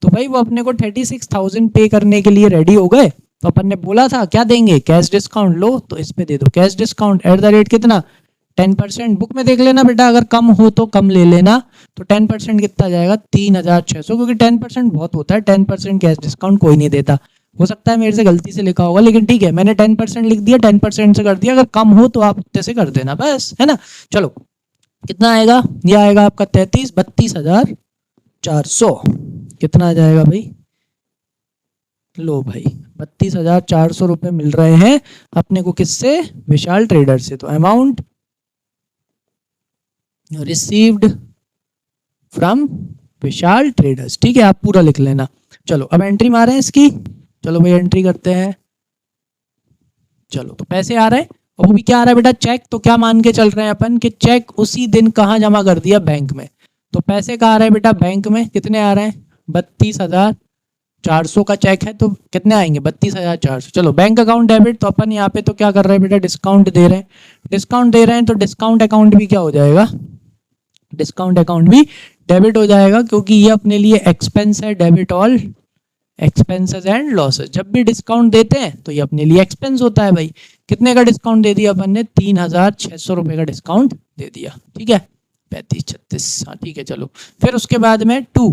तो भाई वो अपने को 36,000 पे करने के लिए रेडी हो गए। तो अपन ने बोला था क्या देंगे, कैश डिस्काउंट। लो तो इस पे दे दो cash discount at the rate कितना, 10%। बुक में देख लेना बेटा, अगर कम हो तो कम ले लेना। तो 10% कितना जाएगा, 3,600, क्योंकि 10% बहुत होता है, 10% कैश डिस्काउंट कोई नहीं देता। हो सकता है मेरे से गलती से लिखा होगा, लेकिन ठीक है मैंने 10% लिख दिया, 10% से कर दिया। अगर कम हो तो आप उतने से कर देना बस, है ना। चलो कितना आएगा, ये आएगा आपका 32,400। कितना आ जाएगा भाई, लो भाई 32,400 रुपये मिल रहे हैं अपने को, किससे, विशाल ट्रेडर से। तो amount received from Vishal traders, ठीक है, आप पूरा लिख लेना। चलो अब एंट्री मारें इसकी, चलो भाई एंट्री करते हैं। चलो तो पैसे आ रहे हैं, और वो भी क्या आ रहा है बेटा, चेक। तो क्या मान के चल रहे हैं अपन कि चेक उसी दिन कहाँ जमा कर दिया, बैंक में। तो पैसे कहाँ आ रहे हैं बेटा, बैंक में। कितने आ रहे हैं, 32,400 का चेक है, तो कितने आएंगे, 32,400। चलो बैंक अकाउंट डेबिट, तो अपन यहाँ पे तो क्या कर रहे हैं बेटा, डिस्काउंट दे रहे हैं। डिस्काउंट दे रहे हैं तो डिस्काउंट अकाउंट भी क्या हो जाएगा, डिस्काउंट अकाउंट भी डेबिट हो जाएगा, क्योंकि ये अपने लिए एक्सपेंस है। Debit all expenses and losses. जब भी डिस्काउंट देते हैं तो ये अपने लिए एक्सपेंस होता है भाई। कितने का डिस्काउंट दे दिया अपन ने, 3,600 रुपये का डिस्काउंट दे दिया, ठीक है। 35 36, हाँ ठीक है। चलो फिर उसके बाद में 2,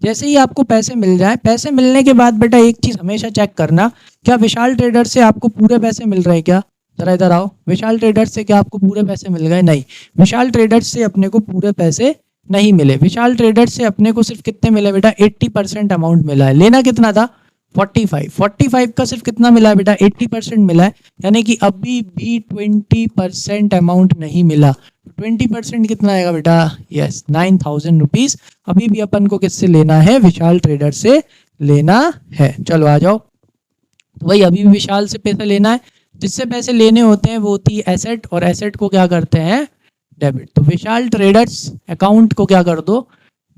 जैसे ही आपको पैसे मिल जाए, पैसे मिलने के बाद बेटा एक चीज़ हमेशा चेक करना, क्या विशाल ट्रेडर्स से आपको पूरे पैसे मिल रहे हैं क्या? ज़रा इधर आओ, विशाल ट्रेडर्स से क्या आपको पूरे पैसे मिल गए? नहीं, विशाल ट्रेडर्स से अपने को पूरे पैसे नहीं मिले। विशाल ट्रेडर्स से अपने को सिर्फ कितने मिले बेटा? 80% अमाउंट मिला है। लेना कितना था? 45 का सिर्फ कितना मिला है बेटा? 80% मिला है, यानी कि अभी भी 20% अमाउंट नहीं मिला। 20% कितना आएगा बेटा? यस, 9,000 रुपीज़ अभी भी अपन को किससे लेना है? विशाल ट्रेडर से लेना है। चलो आ जाओ, तो भाई अभी भी विशाल से पैसे लेना है। जिससे पैसे लेने होते हैं वो होती है एसेट, और एसेट को क्या करते हैं? डेबिट। तो विशाल ट्रेडर्स अकाउंट को क्या कर दो?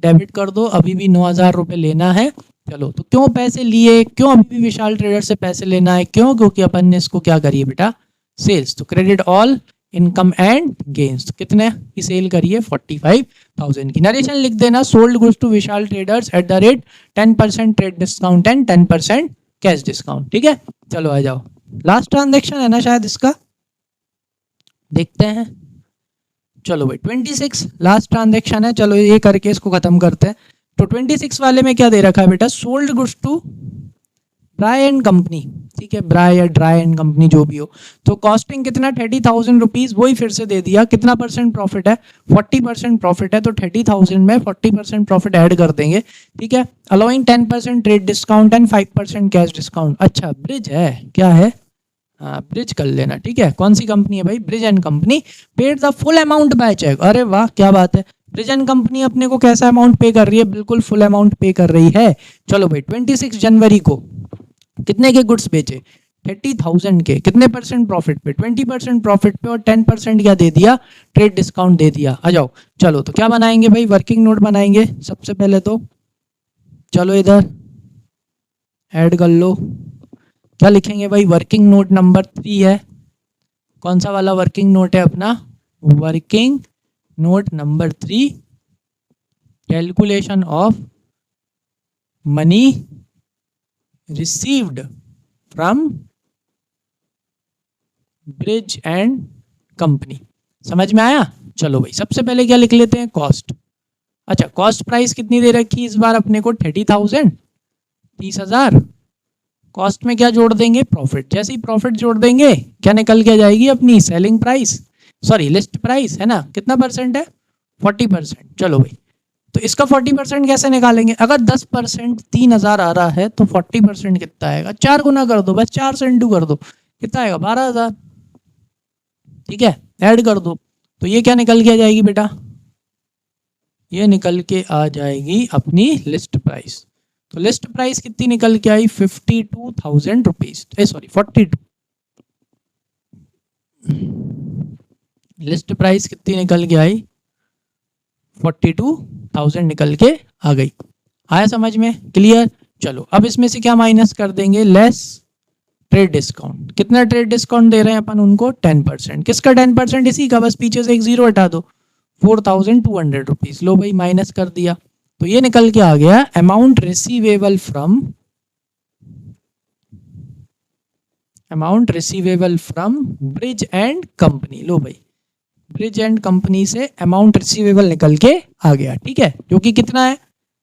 डेबिट कर दो। अभी भी 9,000 रुपये लेना है। चलो, तो क्यों पैसे लिए, क्यों अभी भी विशाल ट्रेडर से पैसे लेना है? क्यों? क्योंकि अपन ने इसको क्या करिए बेटा? सेल्स। तो credit all income and gains. तो कितने की सेल करिए? 45,000 की। नरेशन लिख देना, sold goods to Vishal traders at the rate 10% trade discount and 10% cash discount. ठीक है, चलो आ जाओ, लास्ट ट्रांजेक्शन है ना शायद इसका, देखते हैं। चलो भाई 26 लास्ट ट्रांजेक्शन है। चलो ये करके इसको खत्म करते हैं। तो 26 वाले में क्या दे रखा है बेटा? Sold goods to Bray and company. ठीक है, ब्राय या ड्राई एंड कंपनी जो भी हो। तो कॉस्टिंग कितना? 30,000 रुपीज़। वही फिर से दे दिया। कितना परसेंट प्रॉफिट है? 40% प्रॉफिट है। तो 30,000 में 40% प्रॉफिट ऐड कर देंगे। ठीक है, allowing 10% trade discount and 5% cash discount. अच्छा, ब्रिज है, क्या है? हाँ, ब्रिज कर लेना। ठीक है, कौन सी कंपनी है भाई? Bridge and company. Paid the full amount by cheque. अरे वाह, क्या बात है। ब्रिज एंड कंपनी अपने को कैसा अमाउंट पे कर रही है? बिल्कुल फुल अमाउंट पे कर रही है। चलो भाई 26 जनवरी को कितने के गुड्स बेचे? 30,000 के। कितने परसेंट प्रॉफिट पे? 20% प्रॉफिट पे, और 10% क्या दे दिया? ट्रेड डिस्काउंट दे दिया। आ जाओ, चलो तो क्या बनाएंगे भाई? वर्किंग नोट बनाएंगे सबसे पहले तो। चलो इधर ऐड कर लो। क्या लिखेंगे भाई? वर्किंग नोट नंबर 3 है। कौन सा वाला वर्किंग नोट है अपना? Working note number 3, calculation of money received from Brij and company. समझ में आया? चलो भाई सबसे पहले क्या लिख लेते हैं? कॉस्ट। अच्छा, कॉस्ट प्राइस कितनी दे रखी इस बार अपने को? 30,000, 30,000। कॉस्ट में क्या जोड़ देंगे? प्रॉफिट। जैसे ही प्रॉफिट जोड़ देंगे क्या निकल के जाएगी? अपनी selling price, sorry list price, है ना? कितना परसेंट है? 40%। चलो भाई, तो इसका 40% कैसे निकालेंगे? अगर 10% 3,000 आ रहा है तो 40% कितना आएगा? 4 गुना कर दो बस, 4 से इंटू कर दो, कितना आएगा? 12,000। ठीक है, ऐड कर दो। तो ये क्या निकल के आ जाएगी बेटा? ये निकल के आ जाएगी अपनी लिस्ट प्राइस। तो लिस्ट प्राइस कितनी निकल के आई? 52,000 रुपीज, सॉरी 42। लिस्ट प्राइस कितनी निकल के आई? 42,000 निकल के आ गई। आया समझ में? क्लियर? चलो अब इसमें से क्या माइनस कर देंगे? Less trade discount. कितना ट्रेड डिस्काउंट दे रहे हैं अपन उनको? 10%। किसका 10%? इसी का, बस पीछे से एक जीरो हटा दो। 4,200 रुपीज। लो भाई माइनस कर दिया, तो ये निकल के आ गया amount receivable from, amount receivable from Brij and company. लो भाई, ब्रिज एंड कंपनी से अमाउंट रिसीवेबल निकल के आ गया। ठीक है, जो कि कितना है?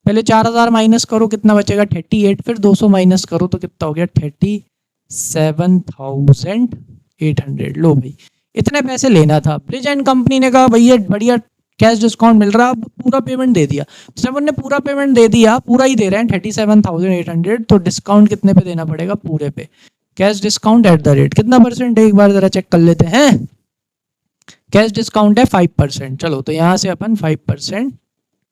पहले 4,000 माइनस करो, कितना बचेगा? 38। फिर 200 माइनस करो तो कितना हो गया? 37,800। लो भाई, इतने पैसे लेना था। ब्रिज एंड कंपनी ने कहा भैया बढ़िया कैश डिस्काउंट मिल रहा, अब पूरा पेमेंट दे दिया। जब उन्होंने पूरा पेमेंट दे दिया, पूरा ही दे रहे हैं 37,800, तो डिस्काउंट कितने पे देना पड़ेगा? पूरे पे। Cash discount at the rate कितना परसेंट है? एक बार जरा चेक कर लेते हैं। कैश डिस्काउंट है 5%। चलो तो यहाँ से अपन 5%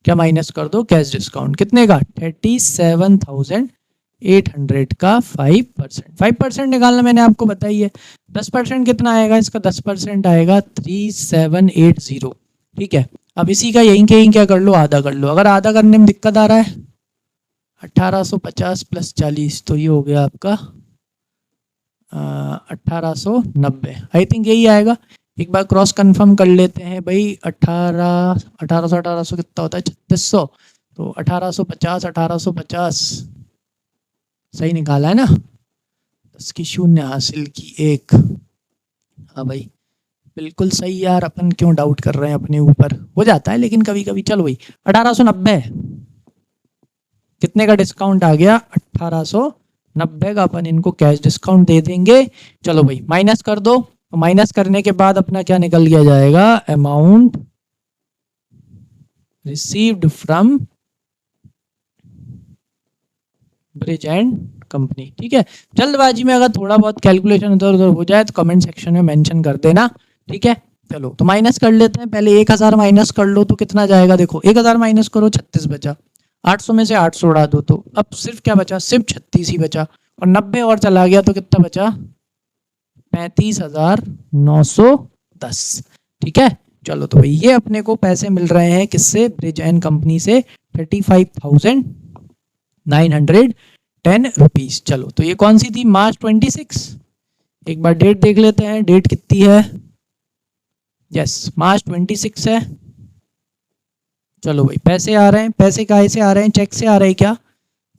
क्या माइनस कर दो? Cash discount. कितने का? 37,800 का 5%। 5% निकालना मैंने आपको बताई है। 10% कितना आएगा इसका? 10% आएगा 3780। ठीक है, अब इसी का यहीं के यहीं क्या कर लो? आधा कर लो। अगर आधा करने में दिक्कत आ रहा है, 1850 प्लस 40, तो ये हो गया आपका 1890। आई थिंक यही आएगा। एक बार क्रॉस कंफर्म कर लेते हैं भाई। 1800 कितना होता है? 3600। तो 1850 सही निकाला है ना? 10 की शून्य हासिल की 1। हाँ भाई बिल्कुल सही यार, अपन क्यों डाउट कर रहे हैं अपने ऊपर? हो जाता है लेकिन कभी कभी। चलो भाई 1890, कितने का डिस्काउंट आ गया, 1890 का अपन इनको कैश डिस्काउंट दे देंगे। चलो भाई माइनस कर दो, तो माइनस करने के बाद अपना क्या निकल गया जाएगा, amount received from Brij and company. ठीक है, जल्दबाजी में अगर थोड़ा बहुत कैलकुलेशन इधर उधर हो जाए तो कमेंट सेक्शन में मेंशन कर देना। ठीक है, चलो तो माइनस कर लेते हैं। पहले 1000 माइनस कर लो तो कितना जाएगा, देखो 1000 माइनस करो 36 बचा, 800 में से 800 उड़ा दो तो अब सिर्फ क्या बचा, सिर्फ 36 ही बचा, और 90 और चला गया तो कितना बचा, 35,910। ठीक है, चलो तो भाई ये अपने को पैसे मिल रहे हैं किससे, ब्रिज एंड कंपनी से, 35,910 रुपीज। चलो तो ये कौन सी थी, मार्च 26। एक बार डेट देख लेते हैं, डेट कितनी है, यस मार्च 26 है। चलो भाई पैसे आ रहे हैं, पैसे काहे से आ रहे हैं, चेक से आ रहे हैं क्या,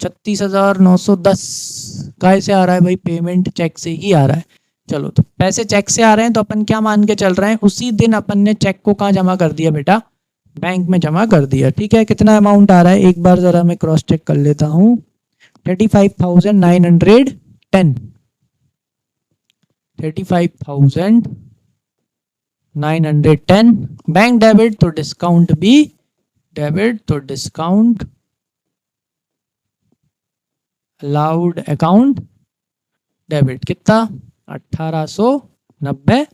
36,910 काहे से आ रहा है भाई, पेमेंट चेक से ही आ रहा है। चलो तो पैसे चेक से आ रहे हैं तो अपन क्या मान के चल रहे हैं, उसी दिन अपन ने चेक को कहाँ जमा कर दिया बेटा, बैंक में जमा कर दिया। ठीक है, कितना अमाउंट आ रहा है एक बार जरा मैं क्रॉस चेक कर लेता हूँ, 35,910, 35,910 बैंक डेबिट, तो डिस्काउंट भी डेबिट, तो डिस्काउंट अलाउड अकाउंट डेबिट कितना, 1890।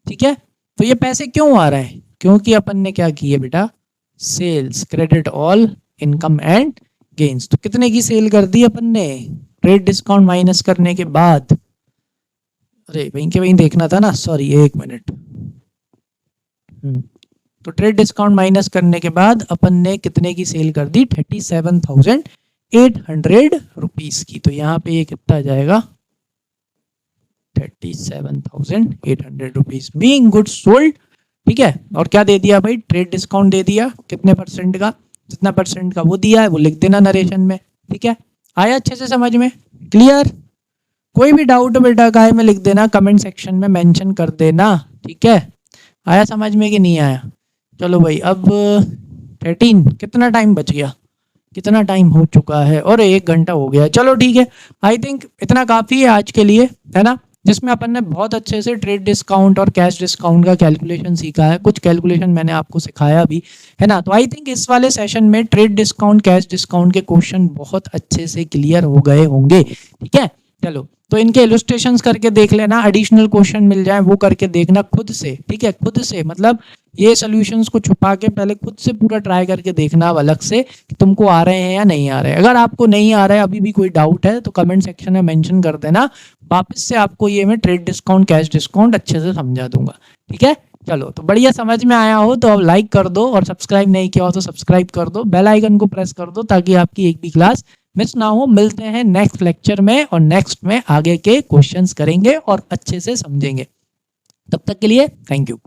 ठीक है, तो ये पैसे क्यों आ रहे हैं, क्योंकि अपन ने क्या किए बेटा, sales credit all income and gains. तो कितने की सेल कर दी अपन ने, ट्रेड डिस्काउंट माइनस करने के बाद, अरे वहीं के वहीं देखना था ना, सॉरी एक मिनट। तो ट्रेड डिस्काउंट माइनस करने के बाद अपन ने कितने की सेल कर दी, 37,800 रुपीज की। तो यहाँ पे ये कितना आ जाएगा, 37,800 रुपीज बीइंग गुड सोल्ड। ठीक है, और क्या दे दिया भाई, ट्रेड डिस्काउंट दे दिया, कितने परसेंट का, जितना परसेंट का वो दिया है वो लिख देना नरेशन में। ठीक है, आया अच्छे से समझ में, क्लियर, कोई भी डाउट बेटा काय में लिख देना, कमेंट सेक्शन में मेंशन कर देना। ठीक है, आया समझ में कि नहीं आया। चलो भाई अब 13 कितना टाइम बच गया, कितना टाइम हो चुका है, और 1 घंटा हो गया। चलो ठीक है, आई थिंक इतना काफ़ी है आज के लिए, है ना, जिसमें अपन ने बहुत अच्छे से ट्रेड डिस्काउंट और कैश डिस्काउंट का कैलकुलेशन सीखा है, कुछ कैलकुलेशन मैंने आपको सिखाया भी, है ना। तो आई थिंक इस वाले सेशन में ट्रेड डिस्काउंट कैश डिस्काउंट के क्वेश्चन बहुत अच्छे से क्लियर हो गए होंगे। ठीक है, चलो तो इनके इलस्ट्रेशंस करके देख लेना, एडिशनल क्वेश्चन मिल जाए वो करके देखना खुद से। ठीक है, खुद से मतलब ये सॉल्यूशंस को छुपा के पहले खुद से पूरा ट्राई करके देखना अलग से कि तुमको आ रहे हैं या नहीं आ रहे हैं। अगर आपको नहीं आ रहा है, अभी भी कोई डाउट है तो कमेंट सेक्शन में मेंशन कर देना, वापस से आपको ये मैं ट्रेड डिस्काउंट कैश डिस्काउंट अच्छे से समझा दूंगा। ठीक है, चलो तो बढ़िया समझ में आया हो तो अब लाइक कर दो, और सब्सक्राइब नहीं किया हो तो सब्सक्राइब कर दो, बेल आइकन को प्रेस कर दो ताकि आपकी एक भी क्लास मिस ना हो। मिलते हैं नेक्स्ट लेक्चर में, और नेक्स्ट में आगे के क्वेश्चंस करेंगे और अच्छे से समझेंगे। तब तक के लिए थैंक यू।